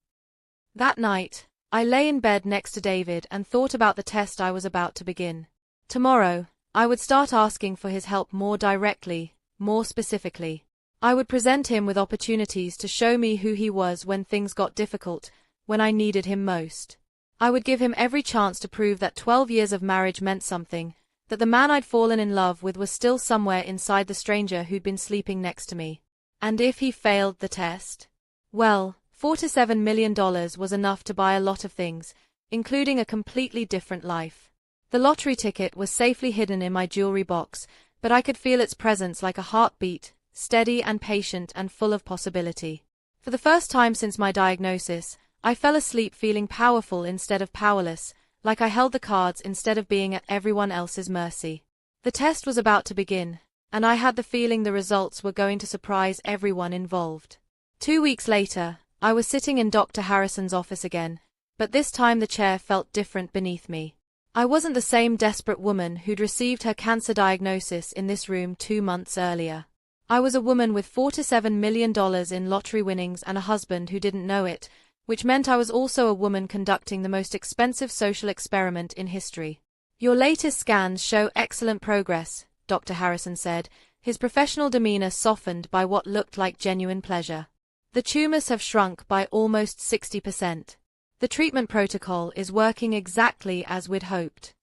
That night, I lay in bed next to David and thought about the test I was about to begin. Tomorrow, I would start asking for his help more directly, more specifically. I would present him with opportunities to show me who he was when things got difficult, when I needed him most. I would give him every chance to prove that 12 years of marriage meant something, that the man I'd fallen in love with was still somewhere inside the stranger who'd been sleeping next to me. And if he failed the test? Well, $47 million was enough to buy a lot of things, including a completely different life. The lottery ticket was safely hidden in my jewelry box, but I could feel its presence like a heartbeat, steady and patient and full of possibility. For the first time since my diagnosis, I fell asleep feeling powerful instead of powerless, like I held the cards instead of being at everyone else's mercy. The test was about to begin, and I had the feeling the results were going to surprise everyone involved. 2 weeks later, I was sitting in Dr. Harrison's office again, but this time the chair felt different beneath me. I wasn't the same desperate woman who'd received her cancer diagnosis in this room 2 months earlier. I was a woman with $47 million in lottery winnings and a husband who didn't know it, which meant I was also a woman conducting the most expensive social experiment in history. Your latest scans show excellent progress, Dr. Harrison said, his professional demeanor softened by what looked like genuine pleasure. The tumors have shrunk by almost 60%. The treatment protocol is working exactly as we'd hoped.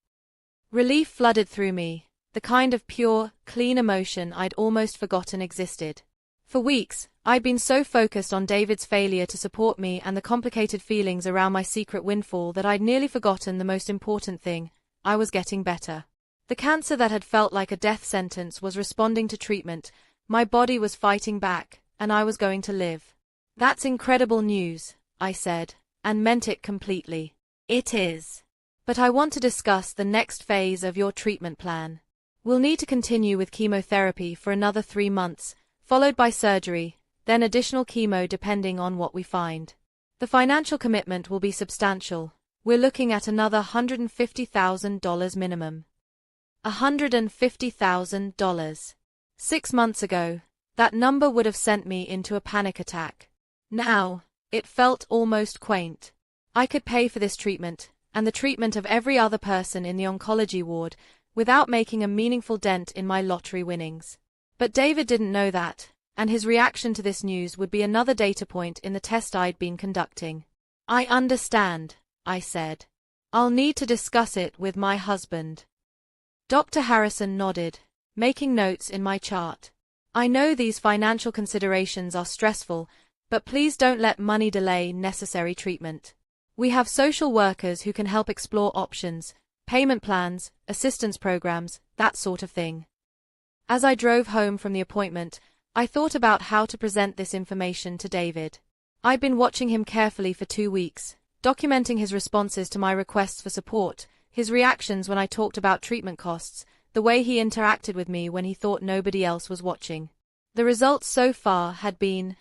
Relief flooded through me, the kind of pure, clean emotion I'd almost forgotten existed. For weeks, I'd been so focused on David's failure to support me and the complicated feelings around my secret windfall that I'd nearly forgotten the most important thing: I was getting better. The cancer that had felt like a death sentence was responding to treatment, my body was fighting back, and I was going to live. That's incredible news, I said, and meant it completely. It is. But I want to discuss the next phase of your treatment plan. We'll need to continue with chemotherapy for another 3 months, followed by surgery, then additional chemo depending on what we find. The financial commitment will be substantial. We're looking at another $150,000 minimum. $150,000. 6 months ago, that number would have sent me into a panic attack. Now, it felt almost quaint. I could pay for this treatment, and the treatment of every other person in the oncology ward, without making a meaningful dent in my lottery winnings. But David didn't know that, and his reaction to this news would be another data point in the test I'd been conducting. I understand, I said. I'll need to discuss it with my husband. Dr. Harrison nodded, making notes in my chart. I know these financial considerations are stressful, but please don't let money delay necessary treatment. We have social workers who can help explore options, payment plans, assistance programs, that sort of thing. As I drove home from the appointment, I thought about how to present this information to David. I'd been watching him carefully for 2 weeks, documenting his responses to my requests for support, his reactions when I talked about treatment costs, the way he interacted with me when he thought nobody else was watching. The results so far had been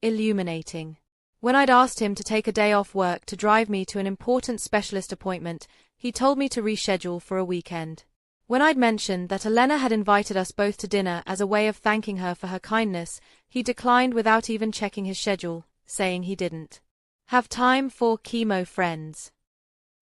illuminating. When I'd asked him to take a day off work to drive me to an important specialist appointment, he told me to reschedule for a weekend. When I'd mentioned that Elena had invited us both to dinner as a way of thanking her for her kindness, he declined without even checking his schedule, saying he didn't have time for chemo friends.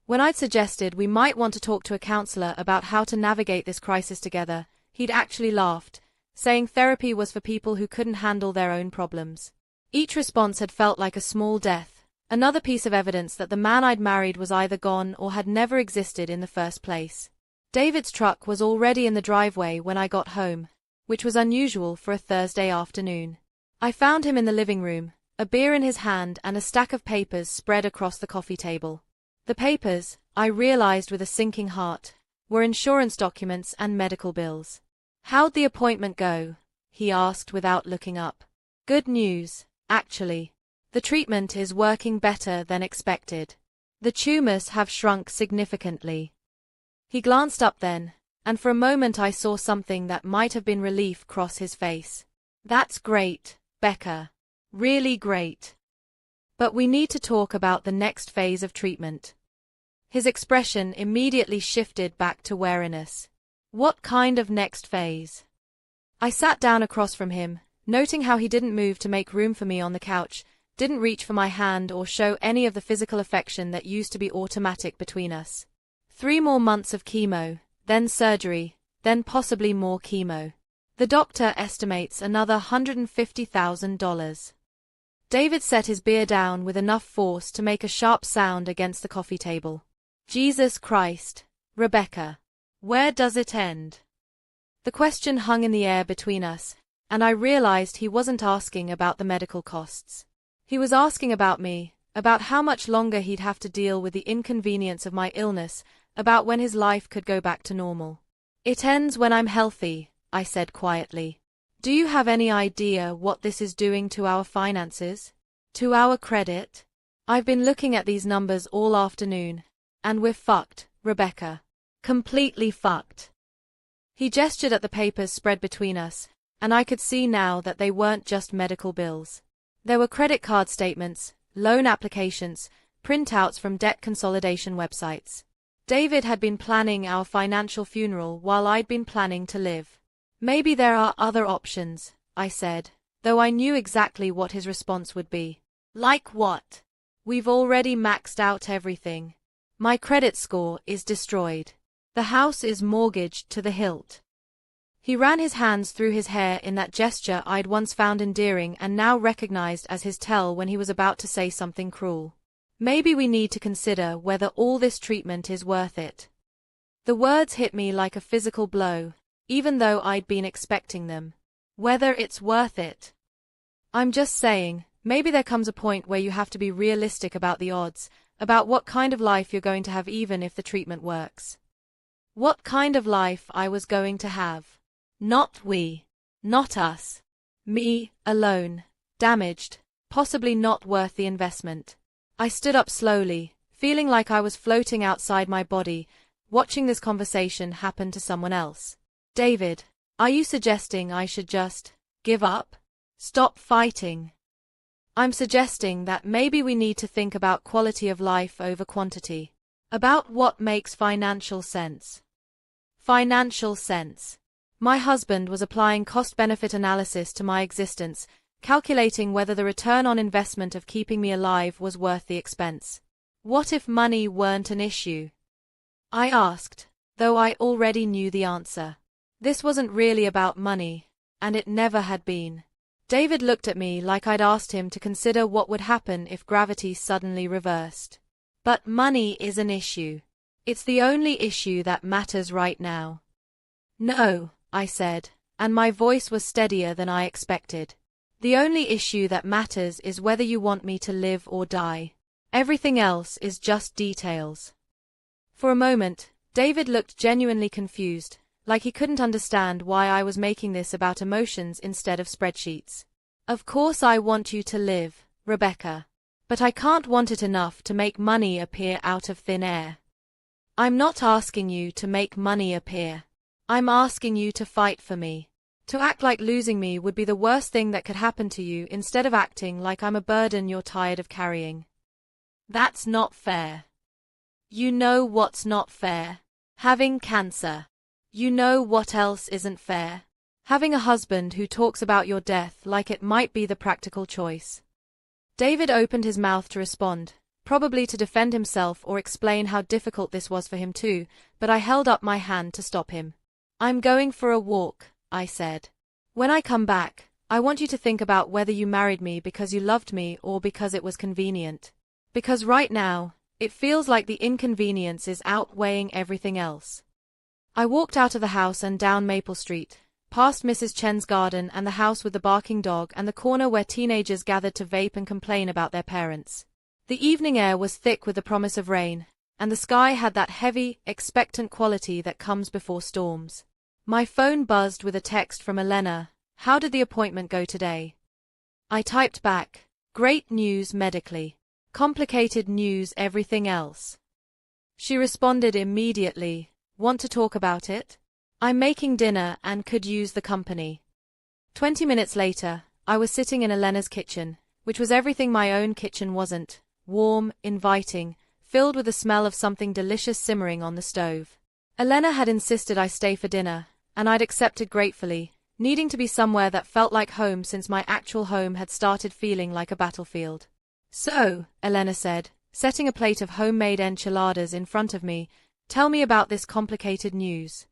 When I'd suggested we might want to talk to a counselor about how to navigate this crisis together, he'd actually laughed, saying therapy was for people who couldn't handle their own problems. Each response had felt like a small death, another piece of evidence that the man I'd married was either gone or had never existed in the first place. David's truck was already in the driveway when I got home, which was unusual for a Thursday afternoon. I found him in the living room, a beer in his hand and a stack of papers spread across the coffee table. The papers, I realized with a sinking heart, were insurance documents and medical bills. "How'd the appointment go?" he asked without looking up. "Good news, actually. The treatment is working better than expected. The tumors have shrunk significantly." He glanced up then, and for a moment I saw something that might have been relief cross his face. "That's great, Becca. Really great. But we need to talk about the next phase of treatment." His expression immediately shifted back to wariness. "What kind of next phase?" I sat down across from him, noting how he didn't move to make room for me on the couch, didn't reach for my hand or show any of the physical affection that used to be automatic between us. 3 more months of chemo, then surgery, then possibly more chemo. The doctor estimates another $150,000. David set his beer down with enough force to make a sharp sound against the coffee table. "Jesus Christ, Rebecca. Where does it end?" The question hung in the air between us, and I realized he wasn't asking about the medical costs. He was asking about me, about how much longer he'd have to deal with the inconvenience of my illness, about when his life could go back to normal. "It ends when I'm healthy," I said quietly. "Do you have any idea what this is doing to our finances? To our credit? I've been looking at these numbers all afternoon, and we're fucked, Rebecca. Completely fucked." He gestured at the papers spread between us, and I could see now that they weren't just medical bills. There were credit card statements, loan applications, printouts from debt consolidation websites. David had been planning our financial funeral while I'd been planning to live. "Maybe there are other options," I said, though I knew exactly what his response would be. "Like what?" "We've already maxed out everything. My credit score is destroyed. The house is mortgaged to the hilt." He ran his hands through his hair in that gesture I'd once found endearing and now recognized as his tell when he was about to say something cruel. "Maybe we need to consider whether all this treatment is worth it." The words hit me like a physical blow, even though I'd been expecting them. Whether it's worth it. I'm just saying, maybe there comes a point where you have to be realistic about the odds, about what kind of life you're going to have even if the treatment works. What kind of life I was going to have. Not we. Not us. Me, alone. Damaged. Possibly not worth the investment. I stood up slowly, feeling like I was floating outside my body, watching this conversation happen to someone else. "David, are you suggesting I should just give up? Stop fighting?" "I'm suggesting that maybe we need to think about quality of life over quantity. About what makes financial sense." Financial sense. My husband was applying cost-benefit analysis to my existence, calculating whether the return on investment of keeping me alive was worth the expense. What if money weren't an issue? I asked, though I already knew the answer. This wasn't really about money, and it never had been. David looked at me like I'd asked him to consider what would happen if gravity suddenly reversed. "But money is an issue. It's the only issue that matters right now." "No," I said, and my voice was steadier than I expected. "The only issue that matters is whether you want me to live or die. Everything else is just details." For a moment, David looked genuinely confused, like he couldn't understand why I was making this about emotions instead of spreadsheets. "Of course I want you to live, Rebecca. But I can't want it enough to make money appear out of thin air." "I'm not asking you to make money appear. I'm asking you to fight for me. To act like losing me would be the worst thing that could happen to you instead of acting like I'm a burden you're tired of carrying. That's not fair." "You know what's not fair? Having cancer. You know what else isn't fair? Having a husband who talks about your death like it might be the practical choice." David opened his mouth to respond, probably to defend himself or explain how difficult this was for him too, but I held up my hand to stop him. "I'm going for a walk," I said. "When I come back, I want you to think about whether you married me because you loved me or because it was convenient. Because right now, it feels like the inconvenience is outweighing everything else." I walked out of the house and down Maple Street, past Mrs. Chen's garden and the house with the barking dog and the corner where teenagers gathered to vape and complain about their parents. The evening air was thick with the promise of rain, and the sky had that heavy, expectant quality that comes before storms. My phone buzzed with a text from Elena. "How did the appointment go today?" I typed back, "Great news medically. Complicated news everything else." She responded immediately, "Want to talk about it? I'm making dinner and could use the company." 20 minutes later, I was sitting in Elena's kitchen, which was everything my own kitchen wasn't: warm, inviting, filled with the smell of something delicious simmering on the stove. Elena had insisted I stay for dinner, and I'd accepted gratefully, needing to be somewhere that felt like home since my actual home had started feeling like a battlefield. "So," Elena said, setting a plate of homemade enchiladas in front of me, "tell me about this complicated news."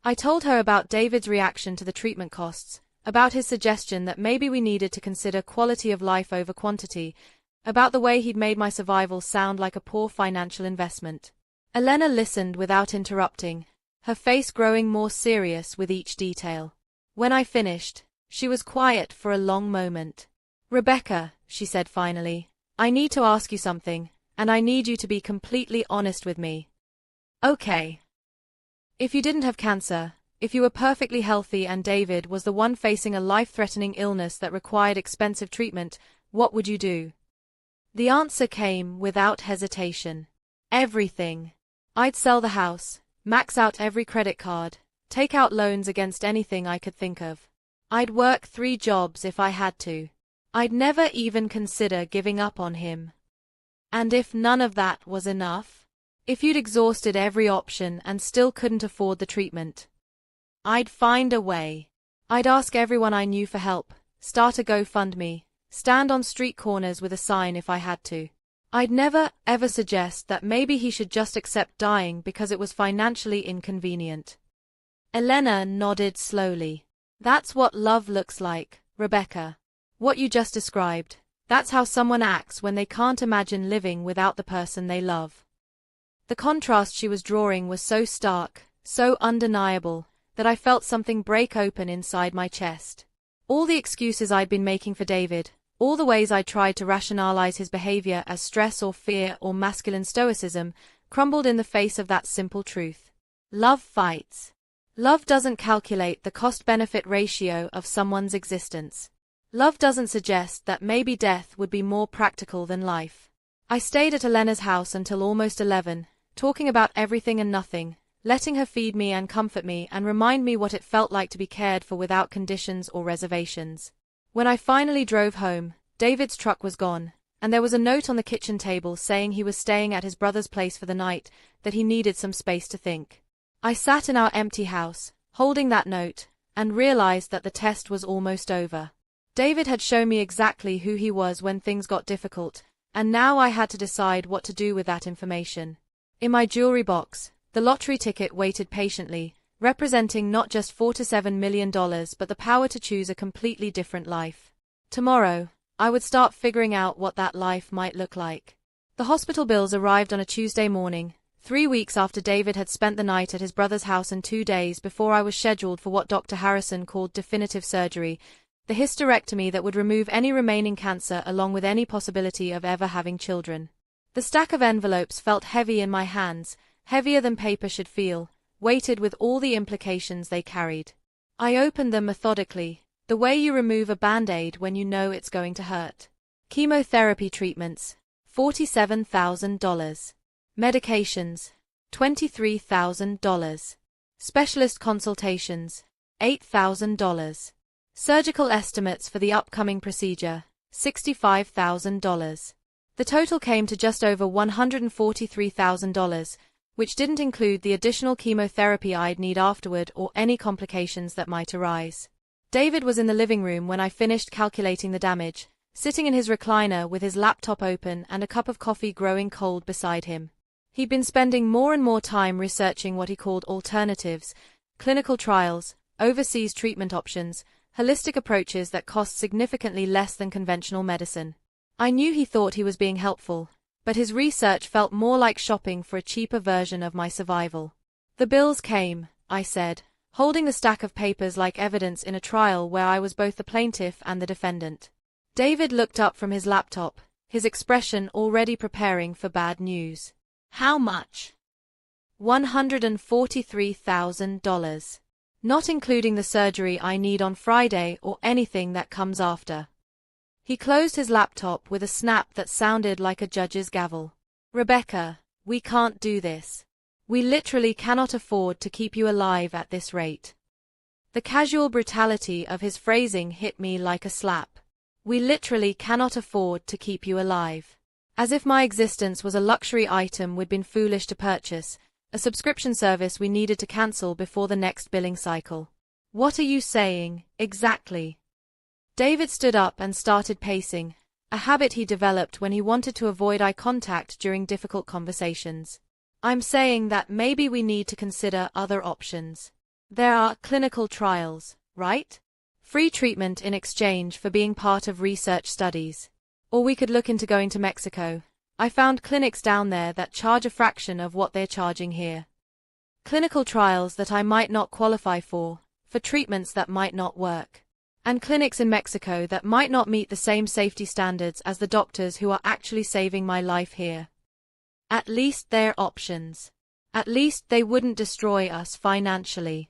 I told her about David's reaction to the treatment costs, about his suggestion that maybe we needed to consider quality of life over quantity, about the way he'd made my survival sound like a poor financial investment. Elena listened without interrupting, her face growing more serious with each detail. When I finished, she was quiet for a long moment. "Rebecca," she said finally, "I need to ask you something, and I need you to be completely honest with me." "Okay. If you didn't have cancer, if you were perfectly healthy and David was the one facing a life-threatening illness that required expensive treatment, what would you do?" The answer came without hesitation. Everything. I'd sell the house, max out every credit card, take out loans against anything I could think of. I'd work 3 jobs if I had to. I'd never even consider giving up on him. And if none of that was enough? If you'd exhausted every option and still couldn't afford the treatment? I'd find a way. I'd ask everyone I knew for help, start a GoFundMe, stand on street corners with a sign if I had to. I'd never, ever suggest that maybe he should just accept dying because it was financially inconvenient. Elena nodded slowly. "That's what love looks like, Rebecca. What you just described, that's how someone acts when they can't imagine living without the person they love." The contrast she was drawing was so stark, so undeniable, that I felt something break open inside my chest. All the excuses I'd been making for David, all the ways I'd tried to rationalize his behavior as stress or fear or masculine stoicism, crumbled in the face of that simple truth. Love fights. Love doesn't calculate the cost-benefit ratio of someone's existence. Love doesn't suggest that maybe death would be more practical than life. I stayed at Elena's house until almost 11, talking about everything and nothing, letting her feed me and comfort me and remind me what it felt like to be cared for without conditions or reservations. When I finally drove home, David's truck was gone, and there was a note on the kitchen table saying he was staying at his brother's place for the night, that he needed some space to think. I sat in our empty house, holding that note, and realized that the test was almost over. David had shown me exactly who he was when things got difficult, and now I had to decide what to do with that information. In my jewelry box, the lottery ticket waited patiently, representing not just $4 to $7 million but the power to choose a completely different life. Tomorrow, I would start figuring out what that life might look like. The hospital bills arrived on a Tuesday morning, 3 weeks after David had spent the night at his brother's house and 2 days before I was scheduled for what Dr. Harrison called definitive surgery, the hysterectomy that would remove any remaining cancer along with any possibility of ever having children. The stack of envelopes felt heavy in my hands, heavier than paper should feel, weighted with all the implications they carried. I opened them methodically, the way you remove a Band-Aid when you know it's going to hurt. Chemotherapy treatments, $47,000. Medications, $23,000. Specialist consultations, $8,000. Surgical estimates for the upcoming procedure, $65,000. The total came to just over $143,000, which didn't include the additional chemotherapy I'd need afterward or any complications that might arise. David was in the living room when I finished calculating the damage, sitting in his recliner with his laptop open and a cup of coffee growing cold beside him. He'd been spending more and more time researching what he called alternatives, clinical trials, overseas treatment options, holistic approaches that cost significantly less than conventional medicine. I knew he thought he was being helpful, but his research felt more like shopping for a cheaper version of my survival. The bills came, I said. holding the stack of papers like evidence in a trial where I was both the plaintiff and the defendant. David looked up from his laptop, his expression already preparing for bad news. How much? $143,000. Not including the surgery I need on Friday or anything that comes after. He closed his laptop with a snap that sounded like a judge's gavel. Rebecca, we can't do this. We literally cannot afford to keep you alive at this rate. The casual brutality of his phrasing hit me like a slap. We literally cannot afford to keep you alive. As if my existence was a luxury item we'd been foolish to purchase, a subscription service we needed to cancel before the next billing cycle. What are you saying, exactly? David stood up and started pacing, a habit he developed when he wanted to avoid eye contact during difficult conversations. I'm saying that maybe we need to consider other options. There are clinical trials, right? Free treatment in exchange for being part of research studies. Or we could look into going to Mexico. I found clinics down there that charge a fraction of what they're charging here. Clinical trials that I might not qualify for treatments that might not work. And clinics in Mexico that might not meet the same safety standards as the doctors who are actually saving my life here. At least they're options. At least they wouldn't destroy us financially.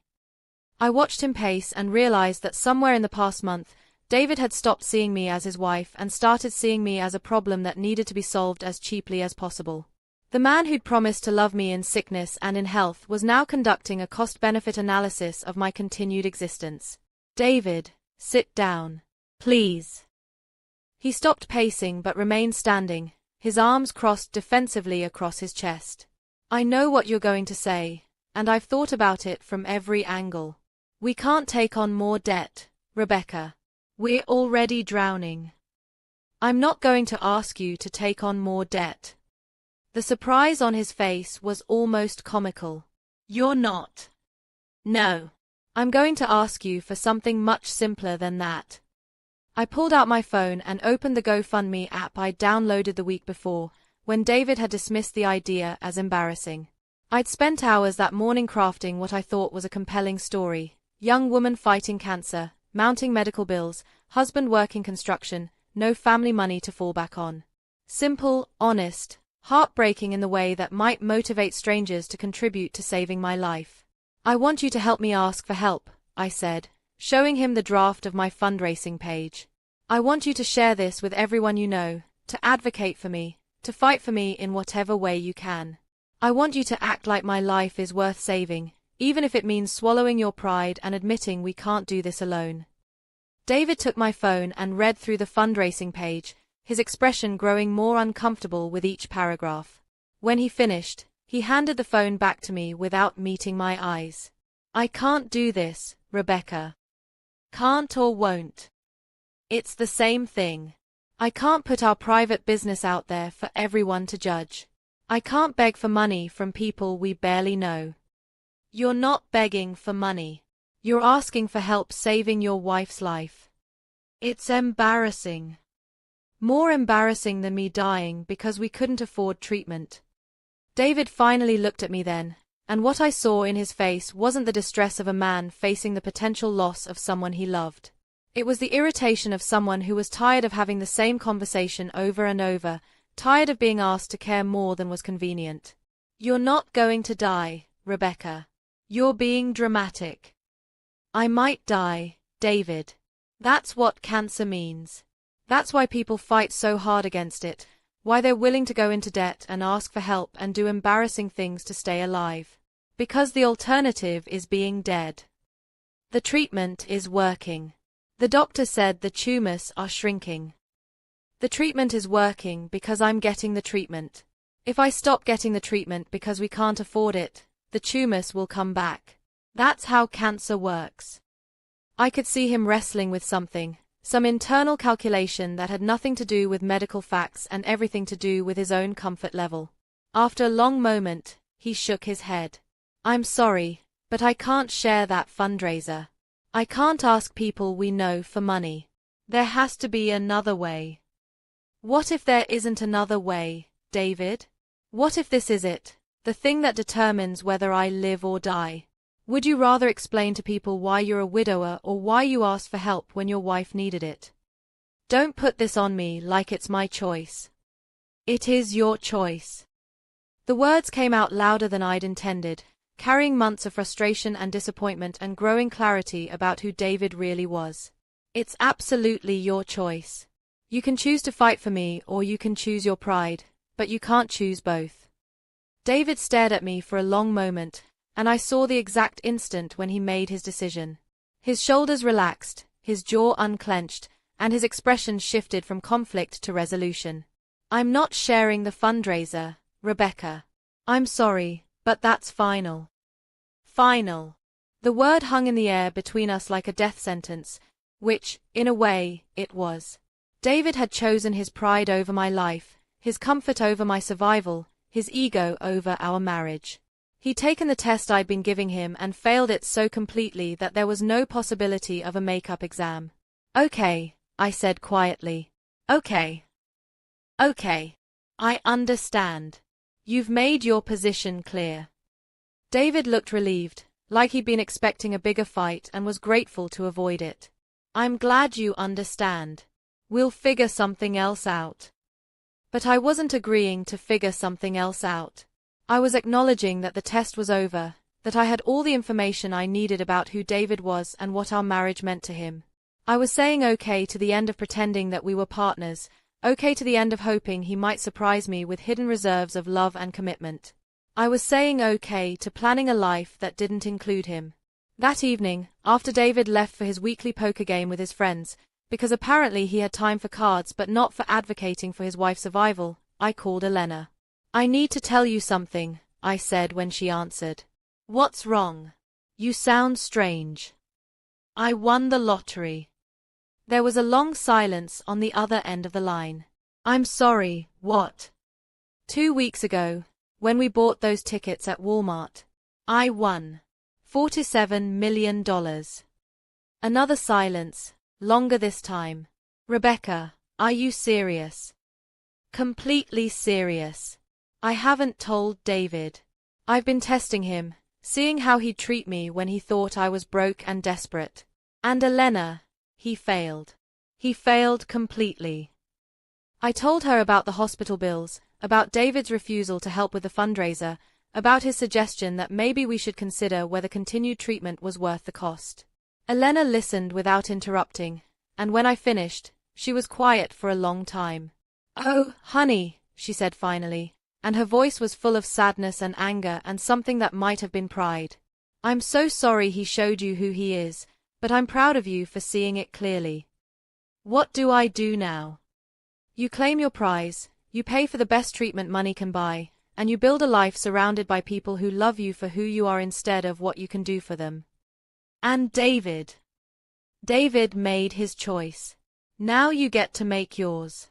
I watched him pace and realized that somewhere in the past month, David had stopped seeing me as his wife and started seeing me as a problem that needed to be solved as cheaply as possible. The man who'd promised to love me in sickness and in health was now conducting a cost-benefit analysis of my continued existence. David, sit down. Please. He stopped pacing but remained standing, his arms crossed defensively across his chest. I know what you're going to say, and I've thought about it from every angle. We can't take on more debt, Rebecca. We're already drowning. I'm not going to ask you to take on more debt. The surprise on his face was almost comical. You're not. No. I'm going to ask you for something much simpler than that. I pulled out my phone and opened the GoFundMe app I'd downloaded the week before, when David had dismissed the idea as embarrassing. I'd spent hours that morning crafting what I thought was a compelling story. Young woman fighting cancer, mounting medical bills, husband working construction, no family money to fall back on. Simple, honest, heartbreaking in the way that might motivate strangers to contribute to saving my life. I want you to help me ask for help, I said, showing him the draft of my fundraising page. I want you to share this with everyone you know, to advocate for me, to fight for me in whatever way you can. I want you to act like my life is worth saving, even if it means swallowing your pride and admitting we can't do this alone. David took my phone and read through the fundraising page, his expression growing more uncomfortable with each paragraph. When he finished, he handed the phone back to me without meeting my eyes. I can't do this, Rebecca. Can't or won't. It's the same thing. I can't put our private business out there for everyone to judge. I can't beg for money from people we barely know. You're not begging for money. You're asking for help saving your wife's life. It's embarrassing. More embarrassing than me dying because we couldn't afford treatment. David finally looked at me then, and what I saw in his face wasn't the distress of a man facing the potential loss of someone he loved. It was the irritation of someone who was tired of having the same conversation over and over, tired of being asked to care more than was convenient. You're not going to die, Rebecca. You're being dramatic. I might die, David. That's what cancer means. That's why people fight so hard against it, why they're willing to go into debt and ask for help and do embarrassing things to stay alive. Because the alternative is being dead. The treatment is working. The doctor said the tumors are shrinking. The treatment is working because I'm getting the treatment. If I stop getting the treatment because we can't afford it, the tumors will come back. That's how cancer works. I could see him wrestling with something, some internal calculation that had nothing to do with medical facts and everything to do with his own comfort level. After a long moment, he shook his head. I'm sorry, but I can't share that fundraiser. I can't ask people we know for money. There has to be another way. What if there isn't another way, David? What if this is it? The thing that determines whether I live or die. Would you rather explain to people why you're a widower or why you asked for help when your wife needed it? Don't put this on me like it's my choice. It is your choice. The words came out louder than I'd intended, carrying months of frustration and disappointment and growing clarity about who David really was. It's absolutely your choice. You can choose to fight for me or you can choose your pride, but you can't choose both. David stared at me for a long moment, and I saw the exact instant when he made his decision. His shoulders relaxed, his jaw unclenched, and his expression shifted from conflict to resolution. I'm not sharing the fundraiser, Rebecca. I'm sorry, but that's final. Final. The word hung in the air between us like a death sentence, which, in a way, it was. David had chosen his pride over my life, his comfort over my survival, his ego over our marriage. He'd taken the test I'd been giving him and failed it so completely that there was no possibility of a make-up exam. Okay, I said quietly. Okay. Okay. I understand. You've made your position clear. David looked relieved, like he'd been expecting a bigger fight and was grateful to avoid it. I'm glad you understand. We'll figure something else out. But I wasn't agreeing to figure something else out. I was acknowledging that the test was over, that I had all the information I needed about who David was and what our marriage meant to him. I was saying okay to the end of pretending that we were partners, okay to the end of hoping he might surprise me with hidden reserves of love and commitment. I was saying okay to planning a life that didn't include him. That evening, after David left for his weekly poker game with his friends, because apparently he had time for cards but not for advocating for his wife's survival, I called Elena. I need to tell you something, I said when she answered. What's wrong? You sound strange. I won the lottery. There was a long silence on the other end of the line. I'm sorry, what? 2 weeks ago, when we bought those tickets at Walmart, I won $47 million. Another silence, longer this time. Rebecca, are you serious? Completely serious. I haven't told David. I've been testing him, seeing how he'd treat me when he thought I was broke and desperate. And Elena, he failed. He failed completely. I told her about the hospital bills, about David's refusal to help with the fundraiser, about his suggestion that maybe we should consider whether continued treatment was worth the cost. Elena listened without interrupting, and when I finished, she was quiet for a long time. Oh, honey, she said finally, and her voice was full of sadness and anger and something that might have been pride. I'm so sorry he showed you who he is, but I'm proud of you for seeing it clearly. What do I do now? You claim your prize, you pay for the best treatment money can buy, and you build a life surrounded by people who love you for who you are instead of what you can do for them. And David. David made his choice. Now you get to make yours.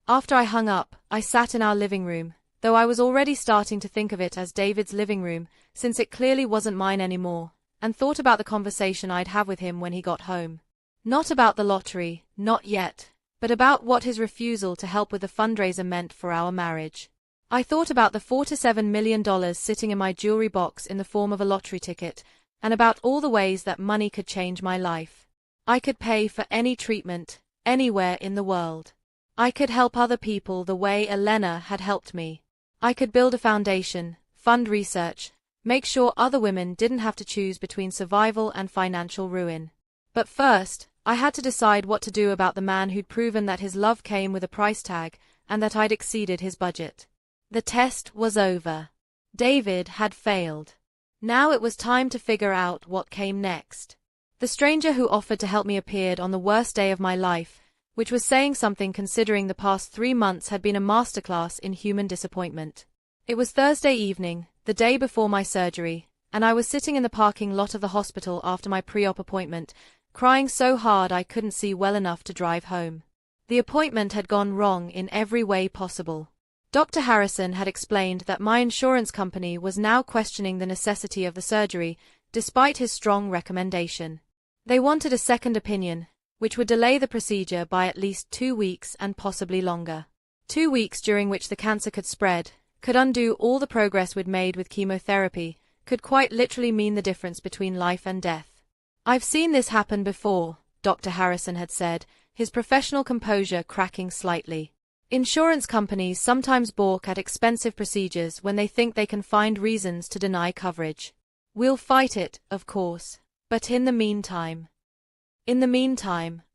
After I hung up, I sat in our living room, though I was already starting to think of it as David's living room, since it clearly wasn't mine anymore, and thought about the conversation I'd have with him when he got home. Not about the lottery, not yet, but about what his refusal to help with the fundraiser meant for our marriage. I thought about the $47 million sitting in my jewelry box in the form of a lottery ticket, and about all the ways that money could change my life. I could pay for any treatment, anywhere in the world. I could help other people the way Elena had helped me. I could build a foundation, fund research, make sure other women didn't have to choose between survival and financial ruin. But first, I had to decide what to do about the man who'd proven that his love came with a price tag, and that I'd exceeded his budget. The test was over. David had failed. Now it was time to figure out what came next. The stranger who offered to help me appeared on the worst day of my life, which was saying something considering the past 3 months had been a masterclass in human disappointment. It was Thursday evening, the day before my surgery, and I was sitting in the parking lot of the hospital after my pre-op appointment, crying so hard I couldn't see well enough to drive home. The appointment had gone wrong in every way possible. Dr. Harrison had explained that my insurance company was now questioning the necessity of the surgery, despite his strong recommendation. They wanted a second opinion, which would delay the procedure by at least 2 weeks and possibly longer. 2 weeks during which the cancer could spread, could undo all the progress we'd made with chemotherapy, could quite literally mean the difference between life and death. "I've seen this happen before," Dr. Harrison had said, his professional composure cracking slightly. "Insurance companies sometimes balk at expensive procedures when they think they can find reasons to deny coverage. We'll fight it, of course. But in the meantime,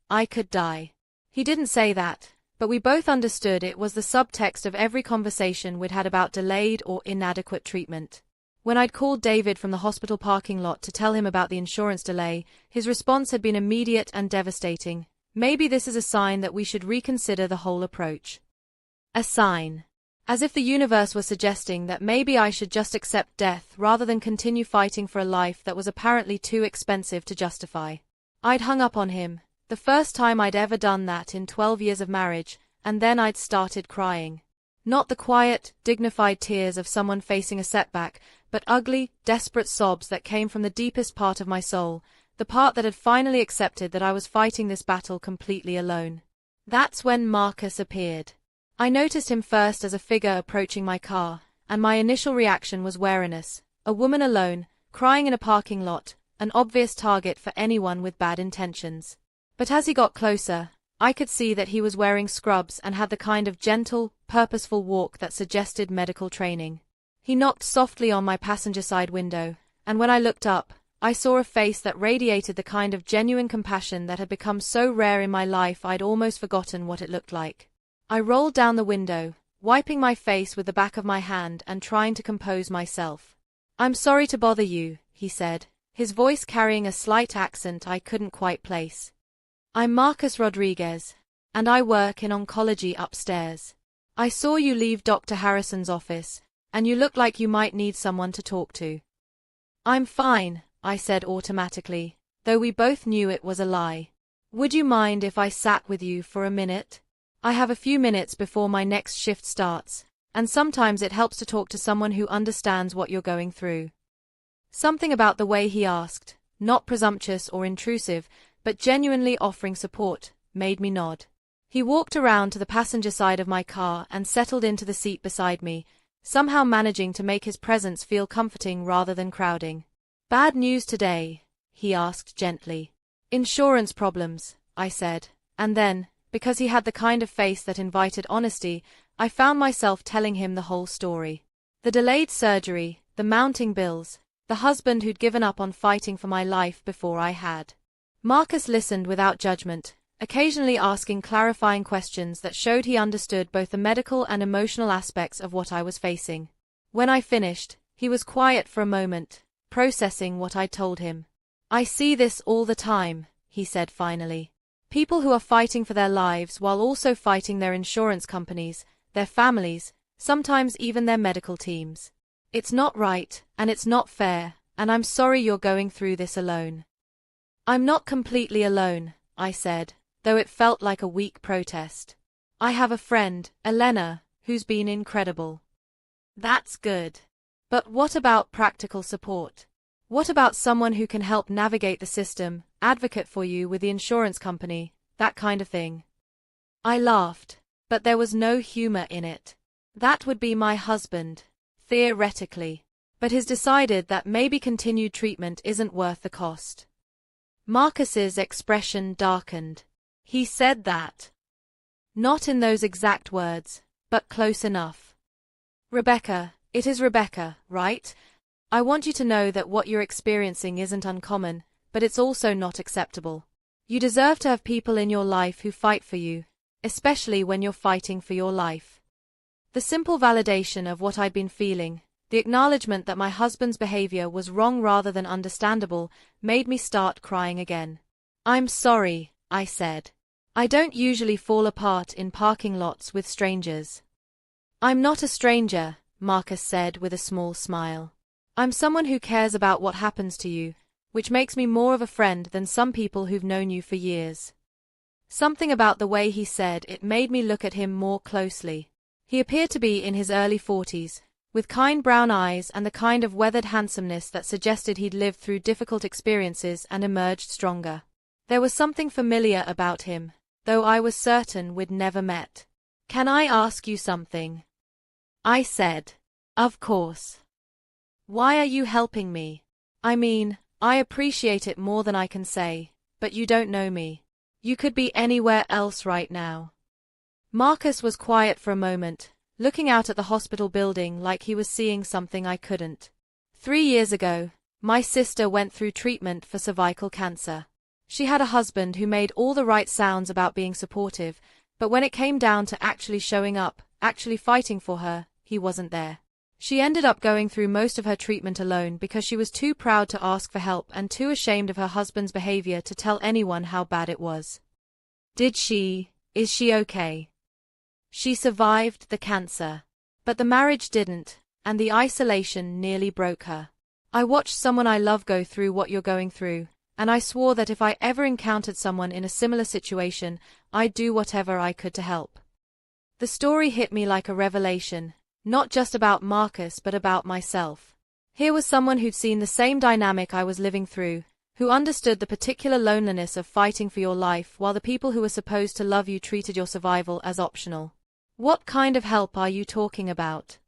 I could die." He didn't say that, but we both understood it was the subtext of every conversation we'd had about delayed or inadequate treatment. When I'd called David from the hospital parking lot to tell him about the insurance delay, his response had been immediate and devastating. "Maybe this is a sign that we should reconsider the whole approach." A sign. As if the universe was suggesting that maybe I should just accept death rather than continue fighting for a life that was apparently too expensive to justify. I'd hung up on him, the first time I'd ever done that in 12 years of marriage, and then I'd started crying. Not the quiet, dignified tears of someone facing a setback, but ugly, desperate sobs that came from the deepest part of my soul, the part that had finally accepted that I was fighting this battle completely alone. That's when Marcus appeared. I noticed him first as a figure approaching my car, and my initial reaction was wariness. A woman alone, crying in a parking lot, an obvious target for anyone with bad intentions. But as he got closer, I could see that he was wearing scrubs and had the kind of gentle, purposeful walk that suggested medical training. He knocked softly on my passenger side window, and when I looked up, I saw a face that radiated the kind of genuine compassion that had become so rare in my life I'd almost forgotten what it looked like. I rolled down the window, wiping my face with the back of my hand and trying to compose myself. "I'm sorry to bother you," he said, his voice carrying a slight accent I couldn't quite place. "I'm Marcus Rodriguez, and I work in oncology upstairs. I saw you leave Dr. Harrison's office, and you look like you might need someone to talk to." "I'm fine," I said automatically, though we both knew it was a lie. "Would you mind if I sat with you for a minute? I have a few minutes before my next shift starts, and sometimes it helps to talk to someone who understands what you're going through." Something about the way he asked, not presumptuous or intrusive, but genuinely offering support, made me nod. He walked around to the passenger side of my car and settled into the seat beside me, somehow managing to make his presence feel comforting rather than crowding. "Bad news today?" he asked gently. "Insurance problems," I said, and then, because he had the kind of face that invited honesty, I found myself telling him the whole story. The delayed surgery, the mounting bills, the husband who'd given up on fighting for my life before I had. Marcus listened without judgment, occasionally asking clarifying questions that showed he understood both the medical and emotional aspects of what I was facing. When I finished, he was quiet for a moment, processing what I'd told him. "I see this all the time," he said finally. "People who are fighting for their lives while also fighting their insurance companies, their families, sometimes even their medical teams. It's not right, and it's not fair, and I'm sorry you're going through this alone." "I'm not completely alone," I said, though it felt like a weak protest. "I have a friend, Elena, who's been incredible." "That's good. But what about practical support? What about someone who can help navigate the system, advocate for you with the insurance company, that kind of thing?" I laughed, but there was no humor in it. "That would be my husband, theoretically. But he's decided that maybe continued treatment isn't worth the cost." Marcus's expression darkened. "He said that?" "Not in those exact words, but close enough." "Rebecca, it is Rebecca, right? I want you to know that what you're experiencing isn't uncommon, but it's also not acceptable. You deserve to have people in your life who fight for you, especially when you're fighting for your life." The simple validation of what I'd been feeling, the acknowledgement that my husband's behavior was wrong rather than understandable, made me start crying again. "I'm sorry," I said. "I don't usually fall apart in parking lots with strangers." "I'm not a stranger," Marcus said with a small smile. "I'm someone who cares about what happens to you, which makes me more of a friend than some people who've known you for years." Something about the way he said it made me look at him more closely. He appeared to be in his early 40s, with kind brown eyes and the kind of weathered handsomeness that suggested he'd lived through difficult experiences and emerged stronger. There was something familiar about him, though I was certain we'd never met. "Can I ask you something?" I said. "Of course." Why are you helping me? I mean, I appreciate it more than I can say, but you don't know me. You could be anywhere else right now. Marcus was quiet for a moment, looking out at the hospital building like he was seeing something I couldn't. 3 years ago, my sister went through treatment for cervical cancer. She had a husband who made all the right sounds about being supportive, but when it came down to actually showing up, actually fighting for her, he wasn't there. She ended up going through most of her treatment alone because she was too proud to ask for help and too ashamed of her husband's behavior to tell anyone how bad it was. Is she okay? She survived the cancer. But the marriage didn't, and the isolation nearly broke her. I watched someone I love go through what you're going through, and I swore that if I ever encountered someone in a similar situation, I'd do whatever I could to help. The story hit me like a revelation, not just about Marcus but about myself. Here was someone who'd seen the same dynamic I was living through, who understood the particular loneliness of fighting for your life while the people who were supposed to love you treated your survival as optional. What kind of help are you talking about?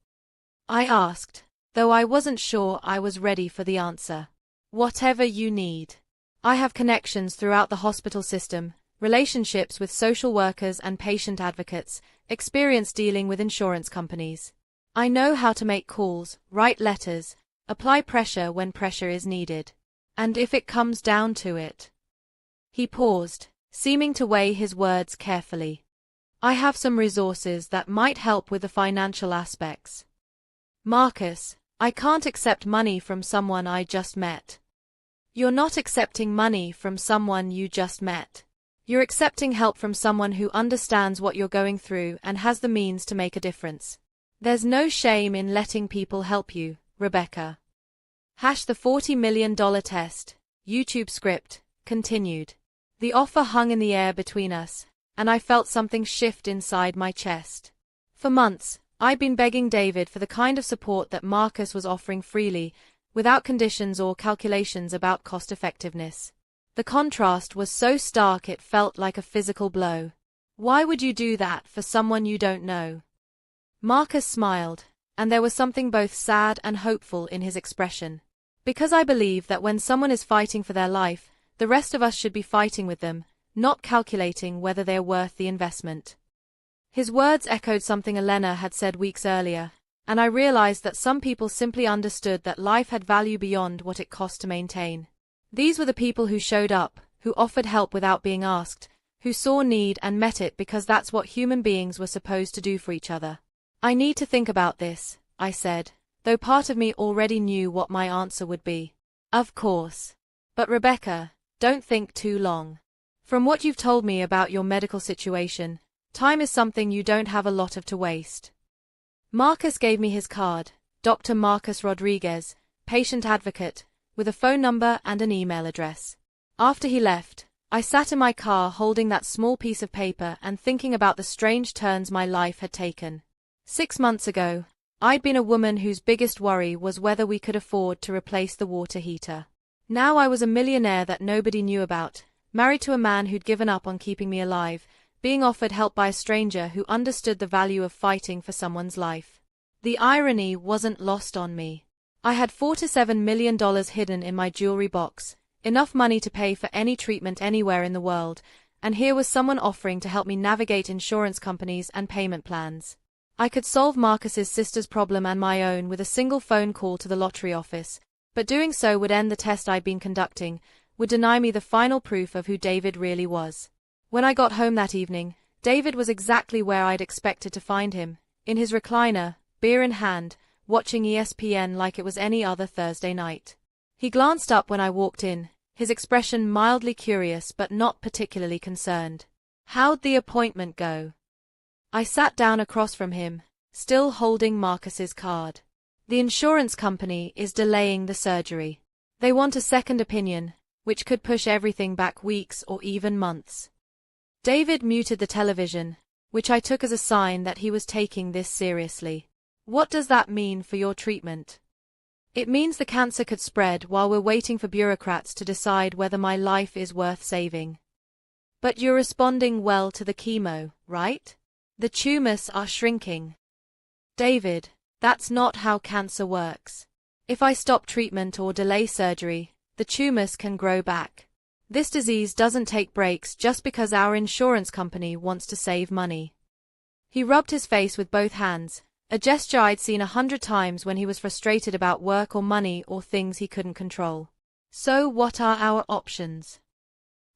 I asked, though I wasn't sure I was ready for the answer. Whatever you need. I have connections throughout the hospital system, relationships with social workers and patient advocates, experience dealing with insurance companies. I know how to make calls, write letters, apply pressure when pressure is needed. And if it comes down to it. He paused, seeming to weigh his words carefully. I have some resources that might help with the financial aspects. Marcus, I can't accept money from someone I just met. You're not accepting money from someone you just met. You're accepting help from someone who understands what you're going through and has the means to make a difference. There's no shame in letting people help you, Rebecca. The $40 million test, YouTube script, continued. The offer hung in the air between us, and I felt something shift inside my chest. For months, I'd been begging David for the kind of support that Marcus was offering freely, without conditions or calculations about cost-effectiveness. The contrast was so stark it felt like a physical blow. Why would you do that for someone you don't know? Marcus smiled, and there was something both sad and hopeful in his expression. Because I believe that when someone is fighting for their life, the rest of us should be fighting with them, not calculating whether they're worth the investment. His words echoed something Elena had said weeks earlier, and I realized that some people simply understood that life had value beyond what it cost to maintain. These were the people who showed up, who offered help without being asked, who saw need and met it because that's what human beings were supposed to do for each other. I need to think about this, I said, though part of me already knew what my answer would be. Of course. But Rebecca, don't think too long. From what you've told me about your medical situation, time is something you don't have a lot of to waste. Marcus gave me his card, Dr. Marcus Rodriguez, patient advocate, with a phone number and an email address. After he left, I sat in my car holding that small piece of paper and thinking about the strange turns my life had taken. 6 months ago, I'd been a woman whose biggest worry was whether we could afford to replace the water heater. Now I was a millionaire that nobody knew about, married to a man who'd given up on keeping me alive, being offered help by a stranger who understood the value of fighting for someone's life. The irony wasn't lost on me. I had $47 million hidden in my jewelry box, enough money to pay for any treatment anywhere in the world, and here was someone offering to help me navigate insurance companies and payment plans. I could solve Marcus's sister's problem and my own with a single phone call to the lottery office, but doing so would end the test I'd been conducting, would deny me the final proof of who David really was. When I got home that evening, David was exactly where I'd expected to find him, in his recliner, beer in hand, watching ESPN like it was any other Thursday night. He glanced up when I walked in, his expression mildly curious but not particularly concerned. How'd the appointment go? I sat down across from him, still holding Marcus's card. The insurance company is delaying the surgery. They want a second opinion, which could push everything back weeks or even months. David muted the television, which I took as a sign that he was taking this seriously. What does that mean for your treatment? It means the cancer could spread while we're waiting for bureaucrats to decide whether my life is worth saving. But you're responding well to the chemo, right? The tumors are shrinking. David, that's not how cancer works. If I stop treatment or delay surgery, the tumors can grow back. This disease doesn't take breaks just because our insurance company wants to save money. He rubbed his face with both hands, a gesture I'd seen 100 times when he was frustrated about work or money or things he couldn't control. So what are our options?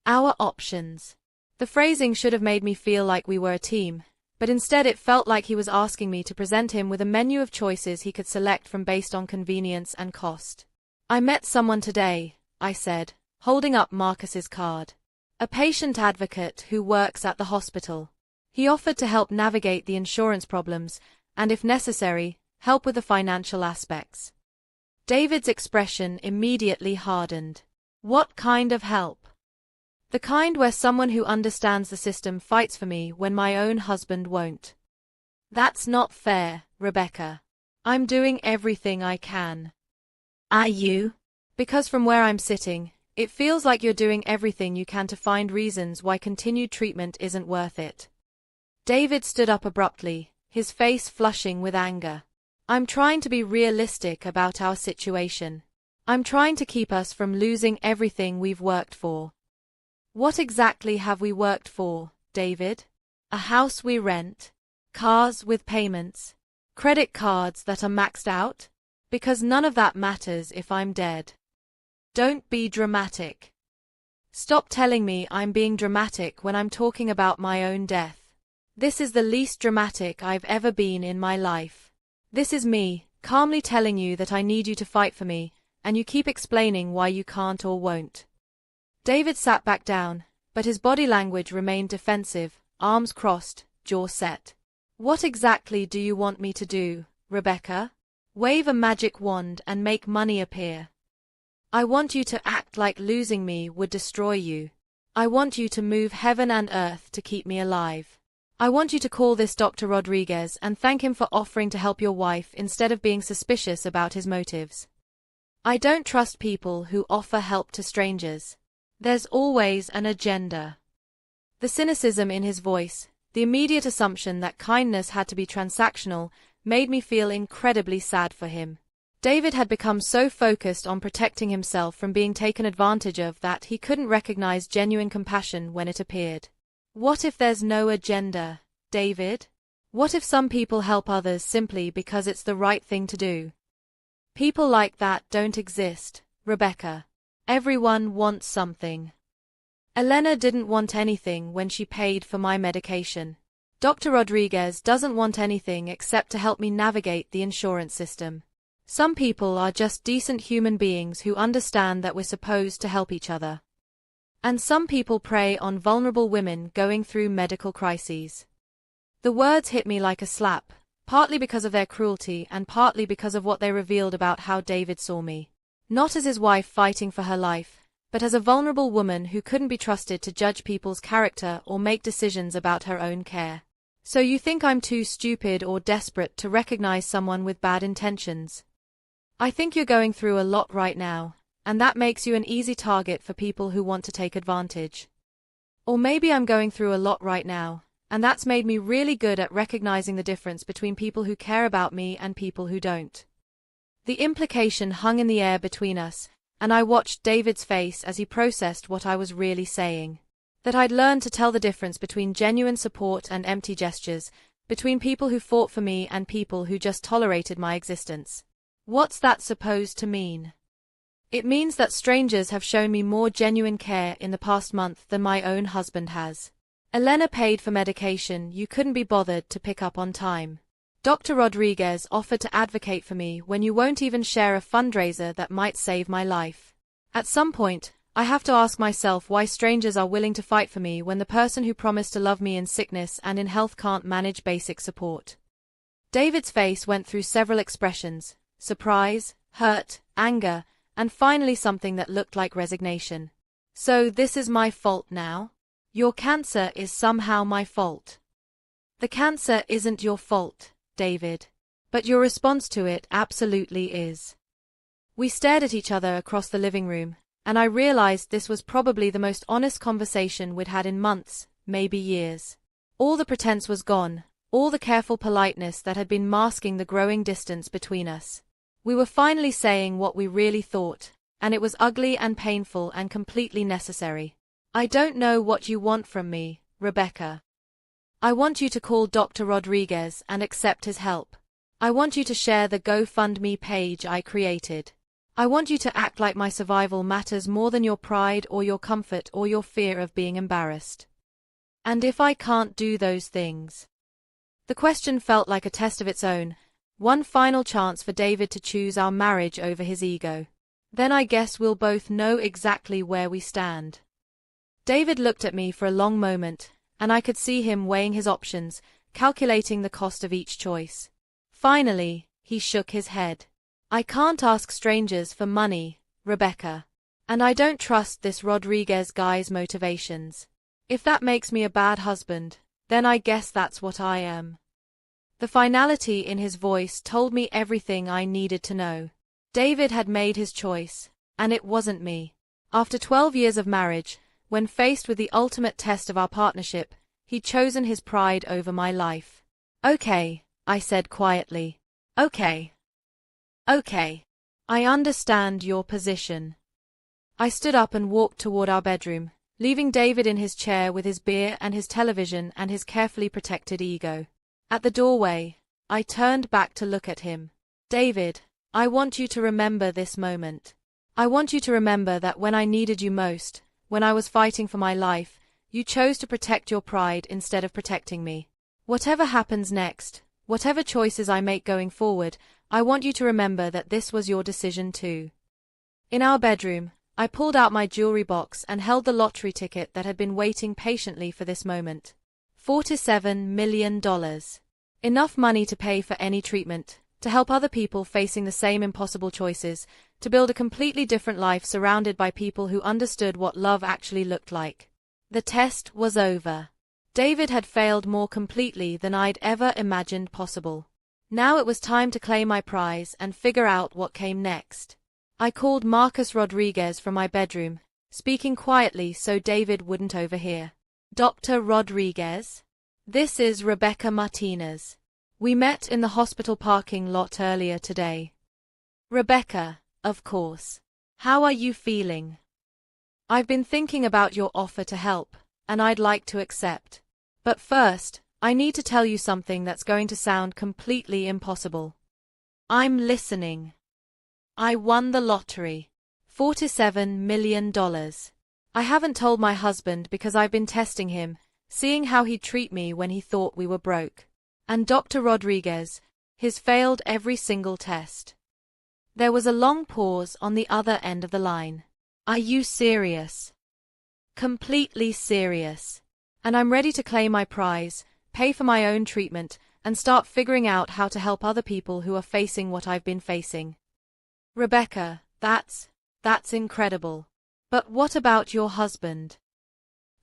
Our options. The phrasing should have made me feel like we were a team, but instead it felt like he was asking me to present him with a menu of choices he could select from based on convenience and cost. I met someone today, I said, holding up Marcus's card. A patient advocate who works at the hospital. He offered to help navigate the insurance problems, and if necessary, help with the financial aspects. David's expression immediately hardened. What kind of help? The kind where someone who understands the system fights for me when my own husband won't. That's not fair, Rebecca. I'm doing everything I can. Are you? Because from where I'm sitting, it feels like you're doing everything you can to find reasons why continued treatment isn't worth it. David stood up abruptly, his face flushing with anger. I'm trying to be realistic about our situation. I'm trying to keep us from losing everything we've worked for. What exactly have we worked for, David? A house we rent? Cars with payments? Credit cards that are maxed out? Because none of that matters if I'm dead. Don't be dramatic. Stop telling me I'm being dramatic when I'm talking about my own death. This is the least dramatic I've ever been in my life. This is me, calmly telling you that I need you to fight for me, and you keep explaining why you can't or won't. David sat back down, but his body language remained defensive, arms crossed, jaw set. What exactly do you want me to do, Rebecca? Wave a magic wand and make money appear. I want you to act like losing me would destroy you. I want you to move heaven and earth to keep me alive. I want you to call this Dr. Rodriguez and thank him for offering to help your wife instead of being suspicious about his motives. I don't trust people who offer help to strangers. There's always an agenda. The cynicism in his voice, the immediate assumption that kindness had to be transactional, made me feel incredibly sad for him. David had become so focused on protecting himself from being taken advantage of that he couldn't recognize genuine compassion when it appeared. What if there's no agenda, David? What if some people help others simply because it's the right thing to do? People like that don't exist, Rebecca. Everyone wants something. Elena didn't want anything when she paid for my medication. Dr. Rodriguez doesn't want anything except to help me navigate the insurance system. Some people are just decent human beings who understand that we're supposed to help each other. And some people prey on vulnerable women going through medical crises. The words hit me like a slap, partly because of their cruelty and partly because of what they revealed about how David saw me. Not as his wife fighting for her life, but as a vulnerable woman who couldn't be trusted to judge people's character or make decisions about her own care. So you think I'm too stupid or desperate to recognize someone with bad intentions? I think you're going through a lot right now, and that makes you an easy target for people who want to take advantage. Or maybe I'm going through a lot right now, and that's made me really good at recognizing the difference between people who care about me and people who don't. The implication hung in the air between us, and I watched David's face as he processed what I was really saying. That I'd learned to tell the difference between genuine support and empty gestures, between people who fought for me and people who just tolerated my existence. What's that supposed to mean? It means that strangers have shown me more genuine care in the past month than my own husband has. Elena paid for medication you couldn't be bothered to pick up on time. Dr. Rodriguez offered to advocate for me when you won't even share a fundraiser that might save my life. At some point, I have to ask myself why strangers are willing to fight for me when the person who promised to love me in sickness and in health can't manage basic support. David's face went through several expressions: surprise, hurt, anger, and finally something that looked like resignation. So this is my fault now? Your cancer is somehow my fault. The cancer isn't your fault, David. But your response to it absolutely is. We stared at each other across the living room, and I realized this was probably the most honest conversation we'd had in months, maybe years. All the pretense was gone, all the careful politeness that had been masking the growing distance between us. We were finally saying what we really thought, and it was ugly and painful and completely necessary. I don't know what you want from me, Rebecca. I want you to call Dr. Rodriguez and accept his help. I want you to share the GoFundMe page I created. I want you to act like my survival matters more than your pride or your comfort or your fear of being embarrassed. And if I can't do those things? The question felt like a test of its own, one final chance for David to choose our marriage over his ego. Then I guess we'll both know exactly where we stand. David looked at me for a long moment, and I could see him weighing his options, calculating the cost of each choice. Finally, he shook his head. I can't ask strangers for money, Rebecca. And I don't trust this Rodriguez guy's motivations. If that makes me a bad husband, then I guess that's what I am. The finality in his voice told me everything I needed to know. David had made his choice, and it wasn't me. After 12 years of marriage, when faced with the ultimate test of our partnership, he'd chosen his pride over my life. Okay, I said quietly. Okay. Okay. I understand your position. I stood up and walked toward our bedroom, leaving David in his chair with his beer and his television and his carefully protected ego. At the doorway, I turned back to look at him. David, I want you to remember this moment. I want you to remember that when I needed you most, when I was fighting for my life, you chose to protect your pride instead of protecting me. Whatever happens next, whatever choices I make going forward, I want you to remember that this was your decision too. In our bedroom, I pulled out my jewelry box and held the lottery ticket that had been waiting patiently for this moment. $47 million. Enough money to pay for any treatment, to help other people facing the same impossible choices, to build a completely different life surrounded by people who understood what love actually looked like. The test was over. David had failed more completely than I'd ever imagined possible. Now it was time to claim my prize and figure out what came next. I called Marcus Rodriguez from my bedroom, speaking quietly so David wouldn't overhear. Dr. Rodriguez? This is Rebecca Martinez. We met in the hospital parking lot earlier today. Rebecca, of course. How are you feeling? I've been thinking about your offer to help, and I'd like to accept. But first, I need to tell you something that's going to sound completely impossible. I'm listening. I won the lottery. $47 million. I haven't told my husband because I've been testing him, seeing how he'd treat me when he thought we were broke. And Dr. Rodriguez, he's failed every single test. There was a long pause on the other end of the line. Are you serious? Completely serious. And I'm ready to claim my prize, pay for my own treatment, and start figuring out how to help other people who are facing what I've been facing. Rebecca, that's incredible. But what about your husband?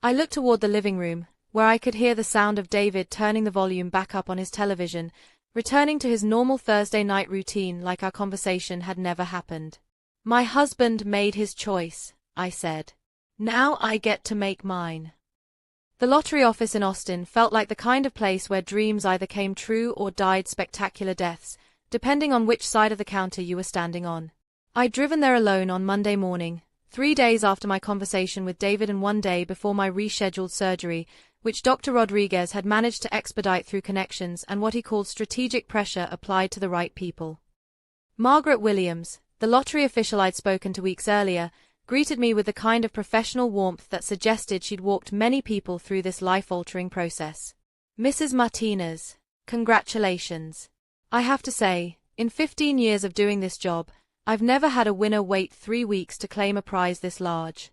I looked toward the living room, where I could hear the sound of David turning the volume back up on his television, returning to his normal Thursday night routine like our conversation had never happened. My husband made his choice, I said. Now I get to make mine. The lottery office in Austin felt like the kind of place where dreams either came true or died spectacular deaths, depending on which side of the counter you were standing on. I'd driven there alone on Monday morning, 3 days after my conversation with David and 1 day before my rescheduled surgery, which Dr. Rodriguez had managed to expedite through connections and what he called strategic pressure applied to the right people. Margaret Williams, the lottery official I'd spoken to weeks earlier, greeted me with the kind of professional warmth that suggested she'd walked many people through this life-altering process. Mrs. Martinez, congratulations. I have to say, in 15 years of doing this job, I've never had a winner wait 3 weeks to claim a prize this large.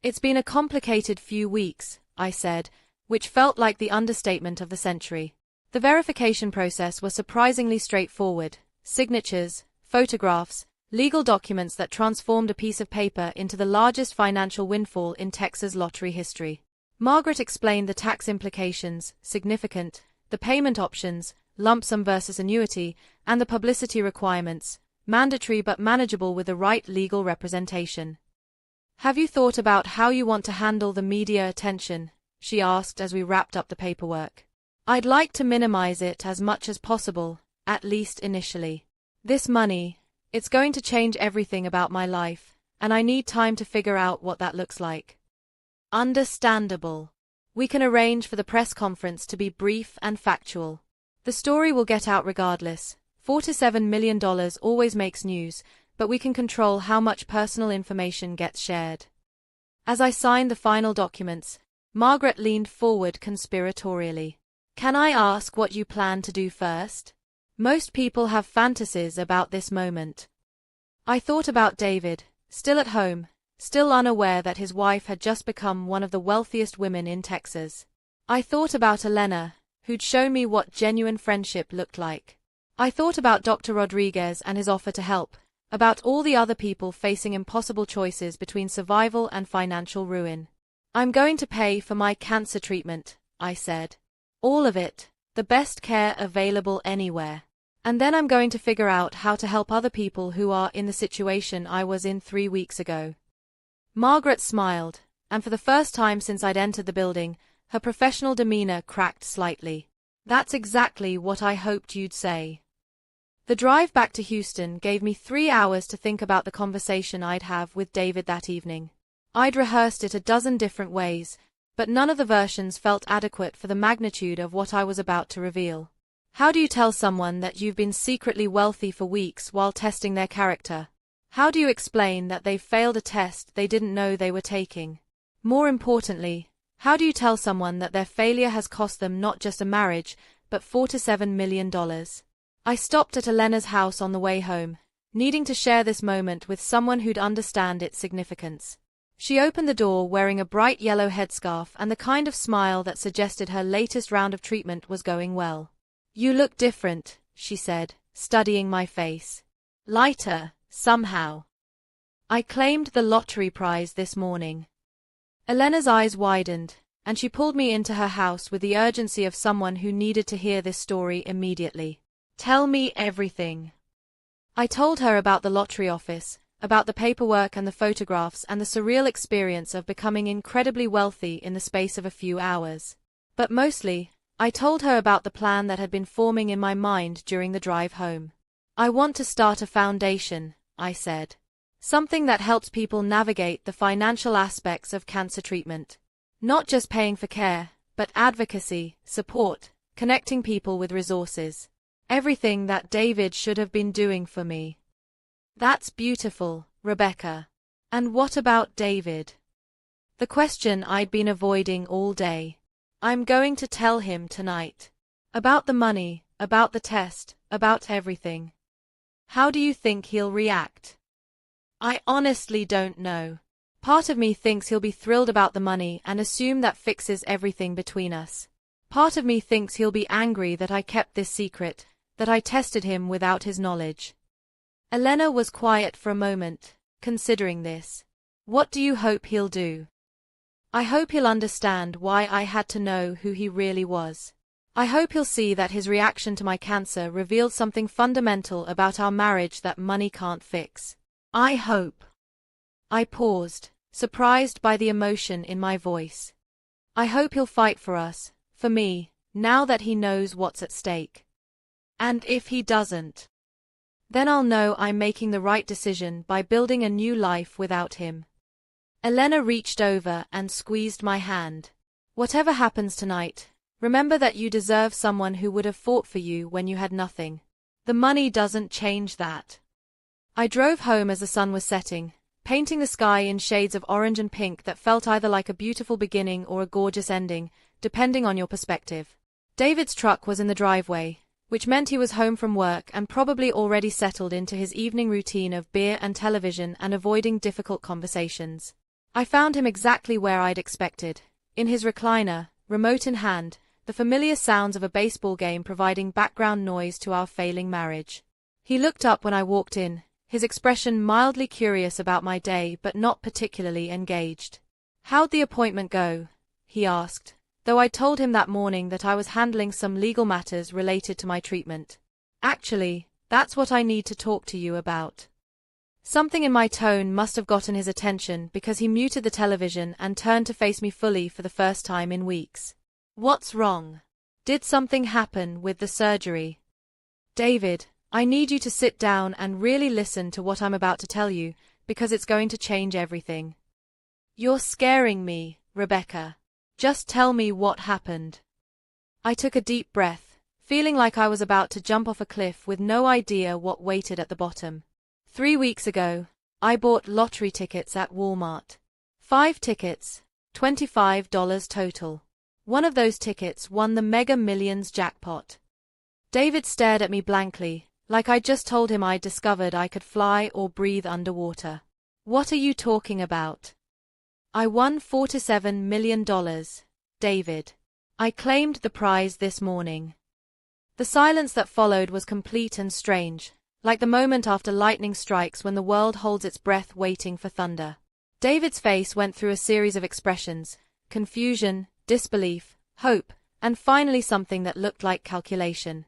It's been a complicated few weeks, I said, which felt like the understatement of the century. The verification process was surprisingly straightforward. Signatures, photographs, legal documents that transformed a piece of paper into the largest financial windfall in Texas lottery history. Margaret explained the tax implications, significant, the payment options, lump sum versus annuity, and the publicity requirements, mandatory but manageable with the right legal representation. Have you thought about how you want to handle the media attention? She asked as we wrapped up the paperwork. I'd like to minimize it as much as possible, at least initially. This money, It's going to change everything about my life, and I need time to figure out what that looks like. Understandable. We can arrange for the press conference to be brief and factual. The story will get out regardless. $4 to $7 million always makes news, but we can control how much personal information gets shared. As I signed the final documents, Margaret leaned forward conspiratorially. Can I ask what you plan to do first? Most people have fantasies about this moment. I thought about David, still at home, still unaware that his wife had just become one of the wealthiest women in Texas. I thought about Elena, who'd shown me what genuine friendship looked like. I thought about Dr. Rodriguez and his offer to help, about all the other people facing impossible choices between survival and financial ruin. I'm going to pay for my cancer treatment, I said. All of it, the best care available anywhere. And then I'm going to figure out how to help other people who are in the situation I was in 3 weeks ago. Margaret smiled, and for the first time since I'd entered the building, her professional demeanor cracked slightly. That's exactly what I hoped you'd say. The drive back to Houston gave me 3 hours to think about the conversation I'd have with David that evening. I'd rehearsed it a dozen different ways, but none of the versions felt adequate for the magnitude of what I was about to reveal. How do you tell someone that you've been secretly wealthy for weeks while testing their character? How do you explain that they've failed a test they didn't know they were taking? More importantly, how do you tell someone that their failure has cost them not just a marriage, but $4 to $7 million? I stopped at Elena's house on the way home, needing to share this moment with someone who'd understand its significance. She opened the door wearing a bright yellow headscarf and the kind of smile that suggested her latest round of treatment was going well. You look different, she said, studying my face. Lighter, somehow. I claimed the lottery prize this morning. Elena's eyes widened, and she pulled me into her house with the urgency of someone who needed to hear this story immediately. Tell me everything. I told her about the lottery office, about the paperwork and the photographs and the surreal experience of becoming incredibly wealthy in the space of a few hours. But mostly, I told her about the plan that had been forming in my mind during the drive home. I want to start a foundation, I said. Something that helps people navigate the financial aspects of cancer treatment. Not just paying for care, but advocacy, support, connecting people with resources. Everything that David should have been doing for me. That's beautiful, Rebecca. And what about David? The question I'd been avoiding all day. I'm going to tell him tonight. About the money, about the test, about everything. How do you think he'll react? I honestly don't know. Part of me thinks he'll be thrilled about the money and assume that fixes everything between us. Part of me thinks he'll be angry that I kept this secret, that I tested him without his knowledge. Elena was quiet for a moment, considering this. What do you hope he'll do? I hope he'll understand why I had to know who he really was. I hope he'll see that his reaction to my cancer revealed something fundamental about our marriage that money can't fix. I hope. I paused, surprised by the emotion in my voice. I hope he'll fight for us, for me, now that he knows what's at stake. And if he doesn't, then I'll know I'm making the right decision by building a new life without him. Elena reached over and squeezed my hand. Whatever happens tonight, remember that you deserve someone who would have fought for you when you had nothing. The money doesn't change that. I drove home as the sun was setting, painting the sky in shades of orange and pink that felt either like a beautiful beginning or a gorgeous ending, depending on your perspective. David's truck was in the driveway, which meant he was home from work and probably already settled into his evening routine of beer and television and avoiding difficult conversations. I found him exactly where I'd expected, in his recliner, remote in hand, the familiar sounds of a baseball game providing background noise to our failing marriage. He looked up when I walked in, his expression mildly curious about my day but not particularly engaged. How'd the appointment go? He asked, though I told him that morning that I was handling some legal matters related to my treatment. Actually, that's what I need to talk to you about. Something in my tone must have gotten his attention because he muted the television and turned to face me fully for the first time in weeks. What's wrong? Did something happen with the surgery? David, I need you to sit down and really listen to what I'm about to tell you, because it's going to change everything. You're scaring me, Rebecca. Just tell me what happened. I took a deep breath, feeling like I was about to jump off a cliff with no idea what waited at the bottom. 3 weeks ago, I bought lottery tickets at Walmart. 5 tickets, $25 total. One of those tickets won the Mega Millions jackpot. David stared at me blankly, like I'd just told him I'd discovered I could fly or breathe underwater. What are you talking about? I won $47 million, David. I claimed the prize this morning. The silence that followed was complete and strange, like the moment after lightning strikes when the world holds its breath waiting for thunder. David's face went through a series of expressions: confusion, disbelief, hope, and finally something that looked like calculation.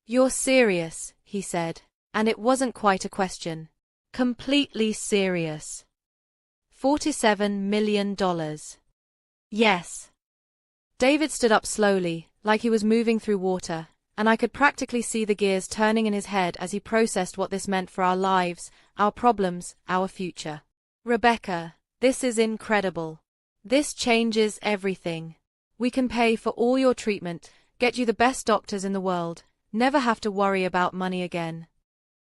You're serious, he said, and it wasn't quite a question. Completely serious. $47 million. Yes. David stood up slowly, like he was moving through water, and I could practically see the gears turning in his head as he processed what this meant for our lives, our problems, our future. Rebecca, this is incredible. This changes everything. We can pay for all your treatment, get you the best doctors in the world, never have to worry about money again.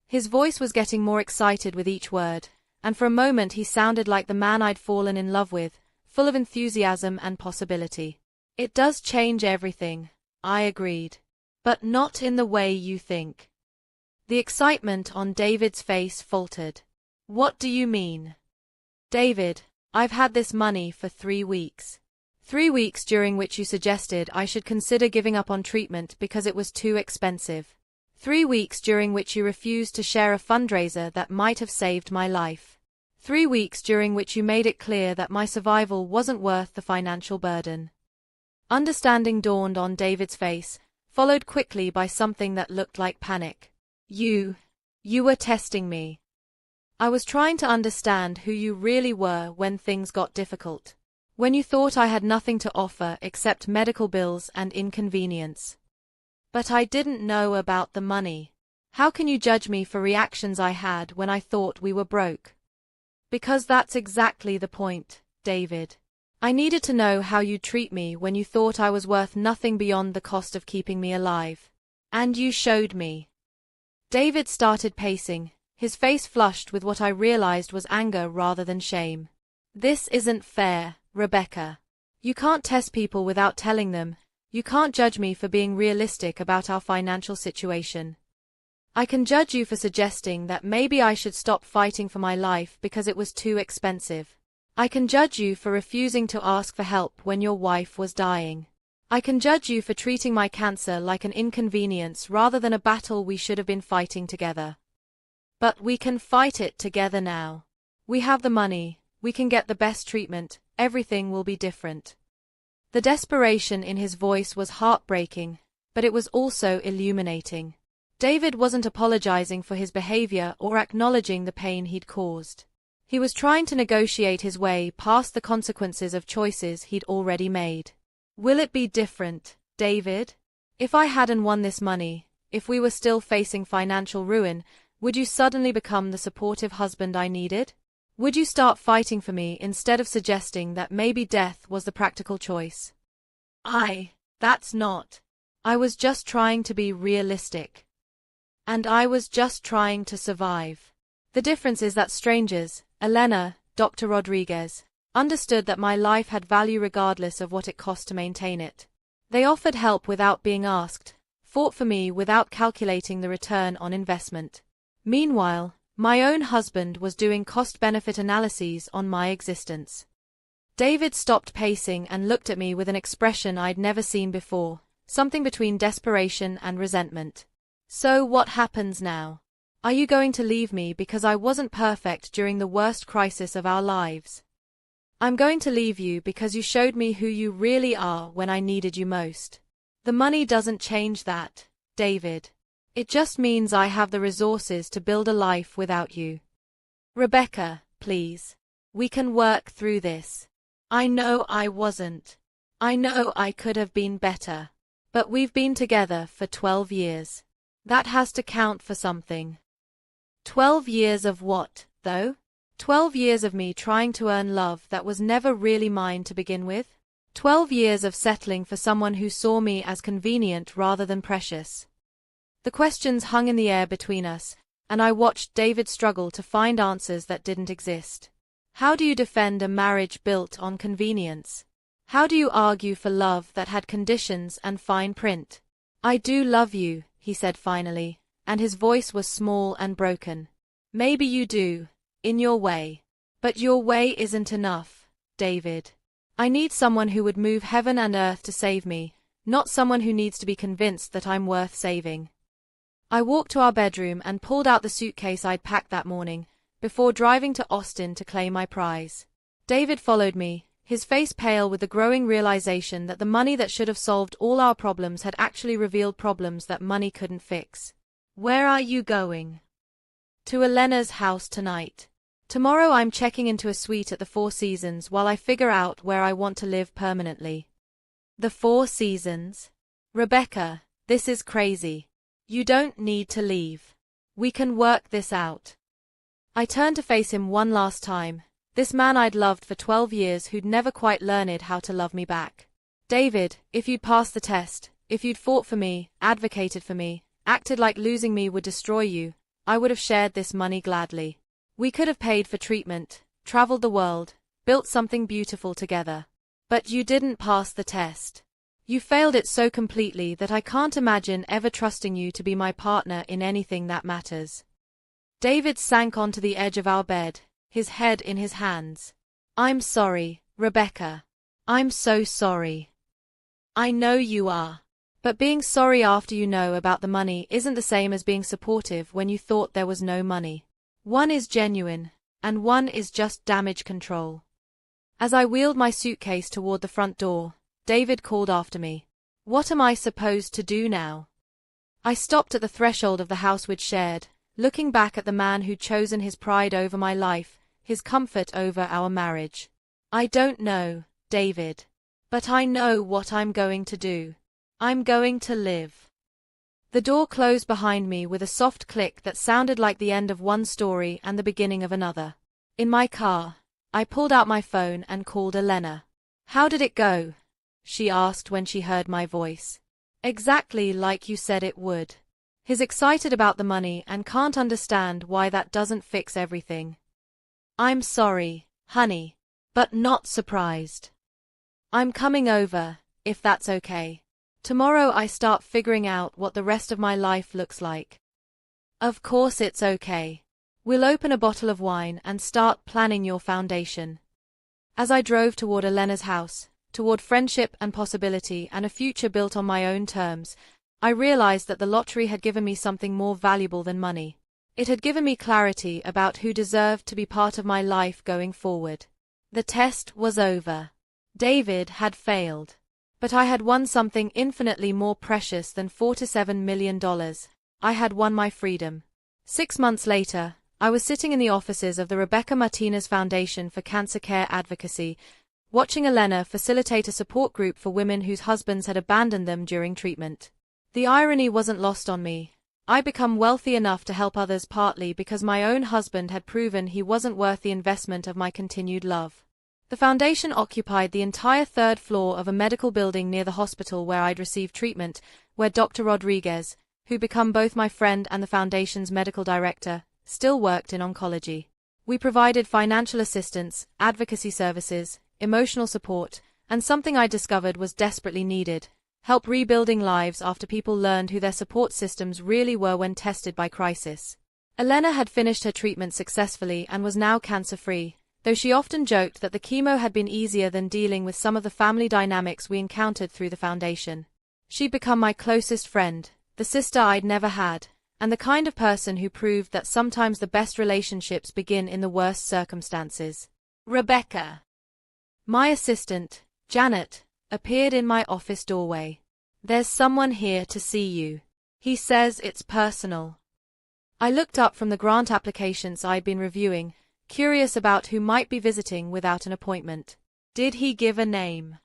His voice was getting more excited with each word, and for a moment he sounded like the man I'd fallen in love with, full of enthusiasm and possibility. It does change everything, I agreed. But not in the way you think. The excitement on David's face faltered. What do you mean? David, I've had this money for 3 weeks. 3 weeks during which you suggested I should consider giving up on treatment because it was too expensive. 3 weeks during which you refused to share a fundraiser that might have saved my life. 3 weeks during which you made it clear that my survival wasn't worth the financial burden. Understanding dawned on David's face, followed quickly by something that looked like panic. You were testing me. I was trying to understand who you really were when things got difficult. When you thought I had nothing to offer except medical bills and inconvenience. But I didn't know about the money. How can you judge me for reactions I had when I thought we were broke? Because that's exactly the point, David. I needed to know how you'd treat me when you thought I was worth nothing beyond the cost of keeping me alive. And you showed me. David started pacing, his face flushed with what I realized was anger rather than shame. This isn't fair, Rebecca. You can't test people without telling them. You can't judge me for being realistic about our financial situation. I can judge you for suggesting that maybe I should stop fighting for my life because it was too expensive. I can judge you for refusing to ask for help when your wife was dying. I can judge you for treating my cancer like an inconvenience rather than a battle we should have been fighting together. But we can fight it together now. We have the money, we can get the best treatment, everything will be different. The desperation in his voice was heartbreaking, but it was also illuminating. David wasn't apologizing for his behavior or acknowledging the pain he'd caused. He was trying to negotiate his way past the consequences of choices he'd already made. Will it be different, David? If I hadn't won this money, if we were still facing financial ruin, would you suddenly become the supportive husband I needed? Would you start fighting for me instead of suggesting that maybe death was the practical choice? That's not. I was just trying to be realistic. And I was just trying to survive. The difference is that strangers, Elena, Dr. Rodriguez, understood that my life had value regardless of what it cost to maintain it. They offered help without being asked, fought for me without calculating the return on investment. Meanwhile, my own husband was doing cost-benefit analyses on my existence. David stopped pacing and looked at me with an expression I'd never seen before, something between desperation and resentment. So what happens now? Are you going to leave me because I wasn't perfect during the worst crisis of our lives? I'm going to leave you because you showed me who you really are when I needed you most. The money doesn't change that, David. It just means I have the resources to build a life without you. Rebecca, please. We can work through this. I know I wasn't. I know I could have been better. But we've been together for 12 years. That has to count for something. 12 years of what, though? 12 years of me trying to earn love that was never really mine to begin with? 12 years of settling for someone who saw me as convenient rather than precious. The questions hung in the air between us, and I watched David struggle to find answers that didn't exist. How do you defend a marriage built on convenience? How do you argue for love that had conditions and fine print? I do love you, he said finally, and his voice was small and broken. Maybe you do, in your way. But your way isn't enough, David. I need someone who would move heaven and earth to save me, not someone who needs to be convinced that I'm worth saving. I walked to our bedroom and pulled out the suitcase I'd packed that morning, before driving to Austin to claim my prize. David followed me, his face pale with the growing realization that the money that should have solved all our problems had actually revealed problems that money couldn't fix. Where are you going? To Elena's house tonight. Tomorrow I'm checking into a suite at the Four Seasons while I figure out where I want to live permanently. The Four Seasons? Rebecca, this is crazy. You don't need to leave. We can work this out. I turned to face him one last time, this man I'd loved for 12 years who'd never quite learned how to love me back. David, if you'd passed the test, if you'd fought for me, advocated for me, acted like losing me would destroy you, I would have shared this money gladly. We could have paid for treatment, traveled the world, built something beautiful together. But you didn't pass the test. You failed it so completely that I can't imagine ever trusting you to be my partner in anything that matters. David sank onto the edge of our bed, his head in his hands. I'm sorry, Rebecca. I'm so sorry. I know you are. But being sorry after you know about the money isn't the same as being supportive when you thought there was no money. One is genuine, and one is just damage control. As I wheeled my suitcase toward the front door, David called after me. What am I supposed to do now? I stopped at the threshold of the house we'd shared, looking back at the man who'd chosen his pride over my life, his comfort over our marriage. I don't know, David. But I know what I'm going to do. I'm going to live. The door closed behind me with a soft click that sounded like the end of one story and the beginning of another. In my car, I pulled out my phone and called Elena. How did it go? She asked when she heard my voice. Exactly like you said it would. He's excited about the money and can't understand why that doesn't fix everything. I'm sorry, honey, but not surprised. I'm coming over, if that's okay. Tomorrow I start figuring out what the rest of my life looks like. Of course it's okay. We'll open a bottle of wine and start planning your foundation. As I drove toward Elena's house, toward friendship and possibility and a future built on my own terms, I realized that the lottery had given me something more valuable than money. It had given me clarity about who deserved to be part of my life going forward. The test was over. David had failed. But I had won something infinitely more precious than $47 million. I had won my freedom. 6 months later, I was sitting in the offices of the Rebecca Martinez Foundation for Cancer Care Advocacy, watching Elena facilitate a support group for women whose husbands had abandoned them during treatment. The irony wasn't lost on me. I'd become wealthy enough to help others partly because my own husband had proven he wasn't worth the investment of my continued love. The foundation occupied the entire third floor of a medical building near the hospital where I'd received treatment, where Dr. Rodriguez, who'd become both my friend and the foundation's medical director, still worked in oncology. We provided financial assistance, advocacy services, emotional support, and something I discovered was desperately needed, help rebuilding lives after people learned who their support systems really were when tested by crisis. Elena had finished her treatment successfully and was now cancer-free, though she often joked that the chemo had been easier than dealing with some of the family dynamics we encountered through the foundation. She'd become my closest friend, the sister I'd never had, and the kind of person who proved that sometimes the best relationships begin in the worst circumstances. Rebecca. My assistant, Janet, appeared in my office doorway. There's someone here to see you. He says it's personal. I looked up from the grant applications I'd been reviewing, curious about who might be visiting without an appointment. Did he give a name?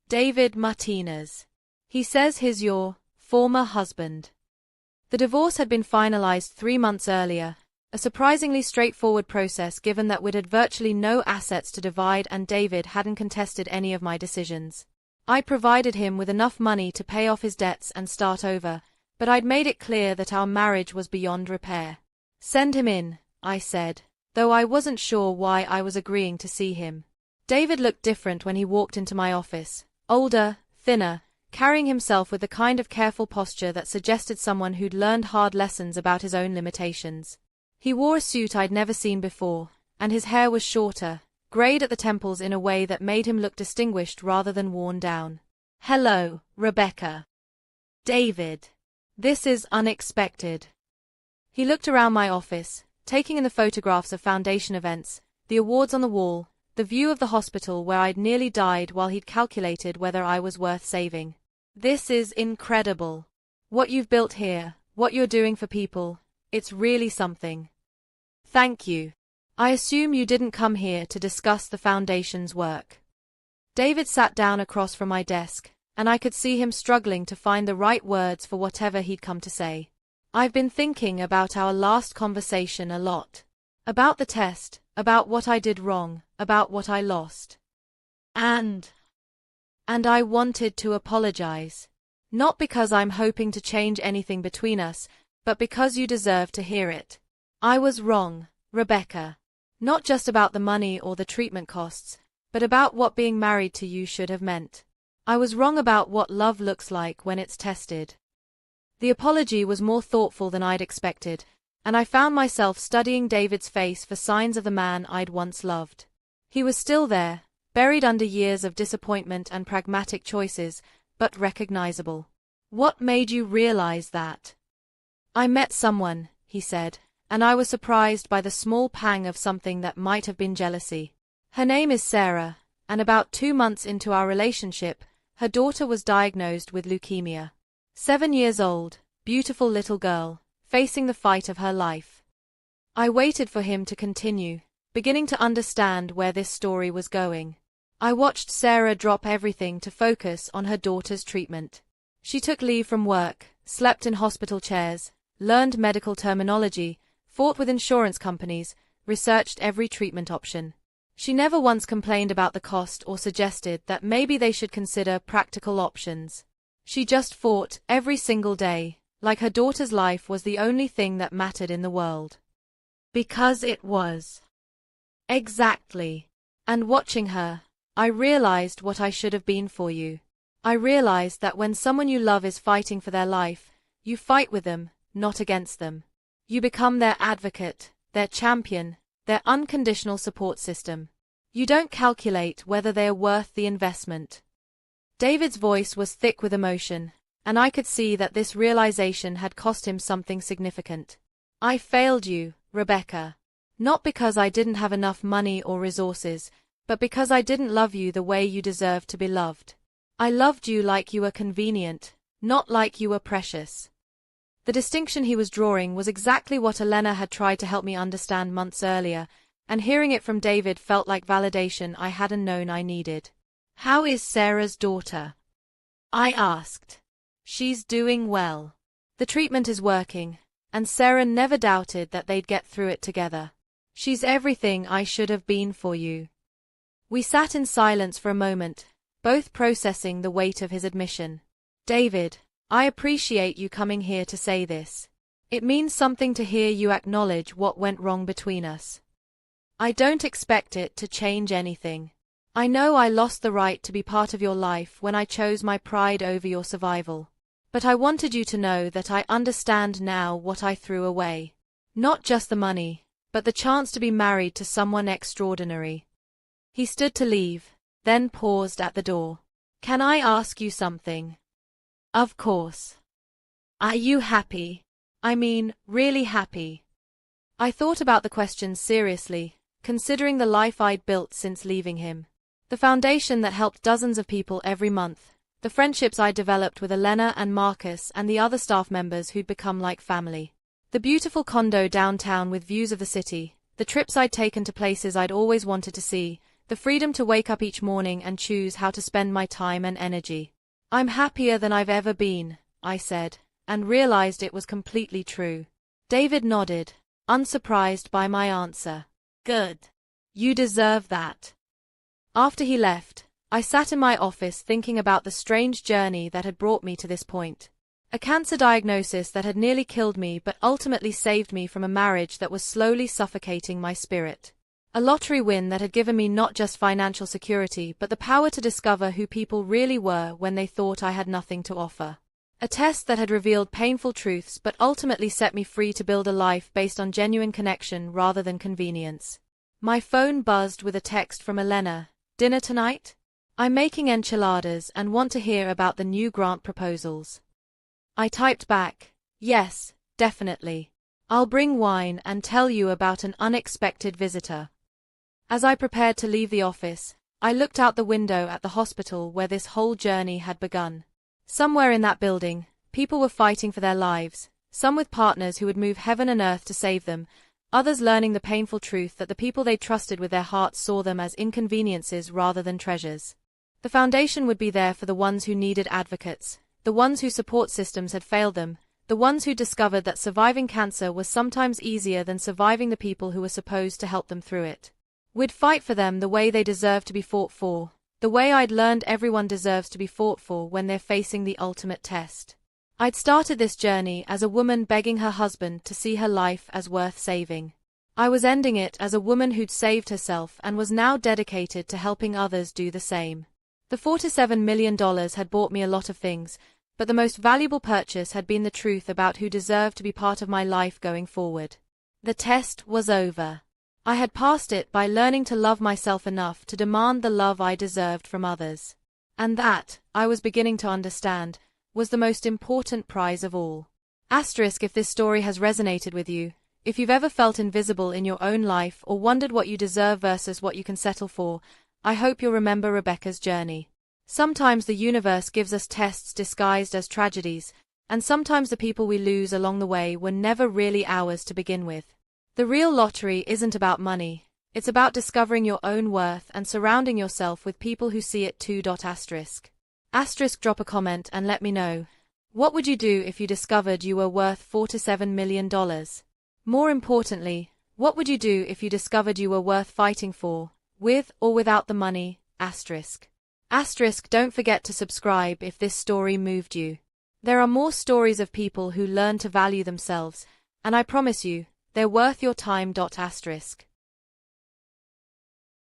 David Martinez. He says he's your former husband. The divorce had been finalized 3 months earlier, a surprisingly straightforward process given that we'd had virtually no assets to divide and David hadn't contested any of my decisions. I provided him with enough money to pay off his debts and start over, but I'd made it clear that our marriage was beyond repair. "Send him in," I said, though I wasn't sure why I was agreeing to see him. David looked different when he walked into my office, older, thinner, carrying himself with the kind of careful posture that suggested someone who'd learned hard lessons about his own limitations. He wore a suit I'd never seen before, and his hair was shorter, grayed at the temples in a way that made him look distinguished rather than worn down. "Hello, Rebecca." "David. This is unexpected." He looked around my office, taking in the photographs of foundation events, the awards on the wall, the view of the hospital where I'd nearly died while he'd calculated whether I was worth saving. "This is incredible. What you've built here, what you're doing for people, it's really something." "Thank you. I assume you didn't come here to discuss the foundation's work." David sat down across from my desk, and I could see him struggling to find the right words for whatever he'd come to say. "I've been thinking about our last conversation a lot. About the test, about what I did wrong, about what I lost. And I wanted to apologize. Not because I'm hoping to change anything between us, but because you deserve to hear it. I was wrong, Rebecca. Not just about the money or the treatment costs, but about what being married to you should have meant. I was wrong about what love looks like when it's tested." The apology was more thoughtful than I'd expected, and I found myself studying David's face for signs of the man I'd once loved. He was still there, buried under years of disappointment and pragmatic choices, but recognizable. "What made you realize that?" "I met someone," he said, and I was surprised by the small pang of something that might have been jealousy. "Her name is Sarah, and about 2 months into our relationship, her daughter was diagnosed with leukemia. 7 years old, beautiful little girl, facing the fight of her life." I waited for him to continue, beginning to understand where this story was going. I watched Sarah drop everything to focus on her daughter's treatment. She took leave from work, slept in hospital chairs, learned medical terminology, fought with insurance companies, researched every treatment option. She never once complained about the cost or suggested that maybe they should consider practical options. She just fought every single day, like her daughter's life was the only thing that mattered in the world. Because it was. Exactly. And watching her, I realized what I should have been for you. I realized that when someone you love is fighting for their life, you fight with them, not against them. You become their advocate, their champion, their unconditional support system. You don't calculate whether they are worth the investment. David's voice was thick with emotion, and I could see that this realization had cost him something significant. "I failed you, Rebecca. Not because I didn't have enough money or resources, but because I didn't love you the way you deserved to be loved. I loved you like you were convenient, not like you were precious." The distinction he was drawing was exactly what Elena had tried to help me understand months earlier, and hearing it from David felt like validation I hadn't known I needed. "How is Sarah's daughter?" I asked. "She's doing well. The treatment is working, and Sarah never doubted that they'd get through it together. She's everything I should have been for you." We sat in silence for a moment, both processing the weight of his admission. "David, I appreciate you coming here to say this. It means something to hear you acknowledge what went wrong between us. I don't expect it to change anything. I know I lost the right to be part of your life when I chose my pride over your survival. But I wanted you to know that I understand now what I threw away. Not just the money, but the chance to be married to someone extraordinary." He stood to leave, then paused at the door. "Can I ask you something?" "Of course." "Are you happy? I mean, really happy?" I thought about the question seriously, considering the life I'd built since leaving him. The foundation that helped dozens of people every month, the friendships I'd developed with Elena and Marcus and the other staff members who'd become like family. The beautiful condo downtown with views of the city, the trips I'd taken to places I'd always wanted to see, the freedom to wake up each morning and choose how to spend my time and energy. "I'm happier than I've ever been," I said, and realized it was completely true. David nodded, unsurprised by my answer. Good. You deserve that. After he left, I sat in my office thinking about the strange journey that had brought me to this point. A cancer diagnosis that had nearly killed me but ultimately saved me from a marriage that was slowly suffocating my spirit. A lottery win that had given me not just financial security but the power to discover who people really were when they thought I had nothing to offer. A test that had revealed painful truths but ultimately set me free to build a life based on genuine connection rather than convenience. My phone buzzed with a text from Elena. Dinner tonight? I'm making enchiladas and want to hear about the new grant proposals. I typed back, yes, definitely. I'll bring wine and tell you about an unexpected visitor. As I prepared to leave the office, I looked out the window at the hospital where this whole journey had begun. Somewhere in that building, people were fighting for their lives, some with partners who would move heaven and earth to save them, others learning the painful truth that the people they trusted with their hearts saw them as inconveniences rather than treasures. The foundation would be there for the ones who needed advocates, the ones whose support systems had failed them, the ones who discovered that surviving cancer was sometimes easier than surviving the people who were supposed to help them through it. We'd fight for them the way they deserved to be fought for, the way I'd learned everyone deserves to be fought for when they're facing the ultimate test. I'd started this journey as a woman begging her husband to see her life as worth saving. I was ending it as a woman who'd saved herself and was now dedicated to helping others do the same. The $47 million had bought me a lot of things, but the most valuable purchase had been the truth about who deserved to be part of my life going forward. The test was over. I had passed it by learning to love myself enough to demand the love I deserved from others. And that, I was beginning to understand, was the most important prize of all. Asterisk if this story has resonated with you, if you've ever felt invisible in your own life or wondered what you deserve versus what you can settle for, I hope you'll remember Rebecca's journey. Sometimes the universe gives us tests disguised as tragedies, and sometimes the people we lose along the way were never really ours to begin with. The real lottery isn't about money, it's about discovering your own worth and surrounding yourself with people who see it too. Asterisk drop a comment and let me know. What would you do if you discovered you were worth $47 million? More importantly, what would you do if you discovered you were worth fighting for, with or without the money? Asterisk. Asterisk don't forget to subscribe if this story moved you. There are more stories of people who learn to value themselves, and I promise you, they're worth your time. Asterisk.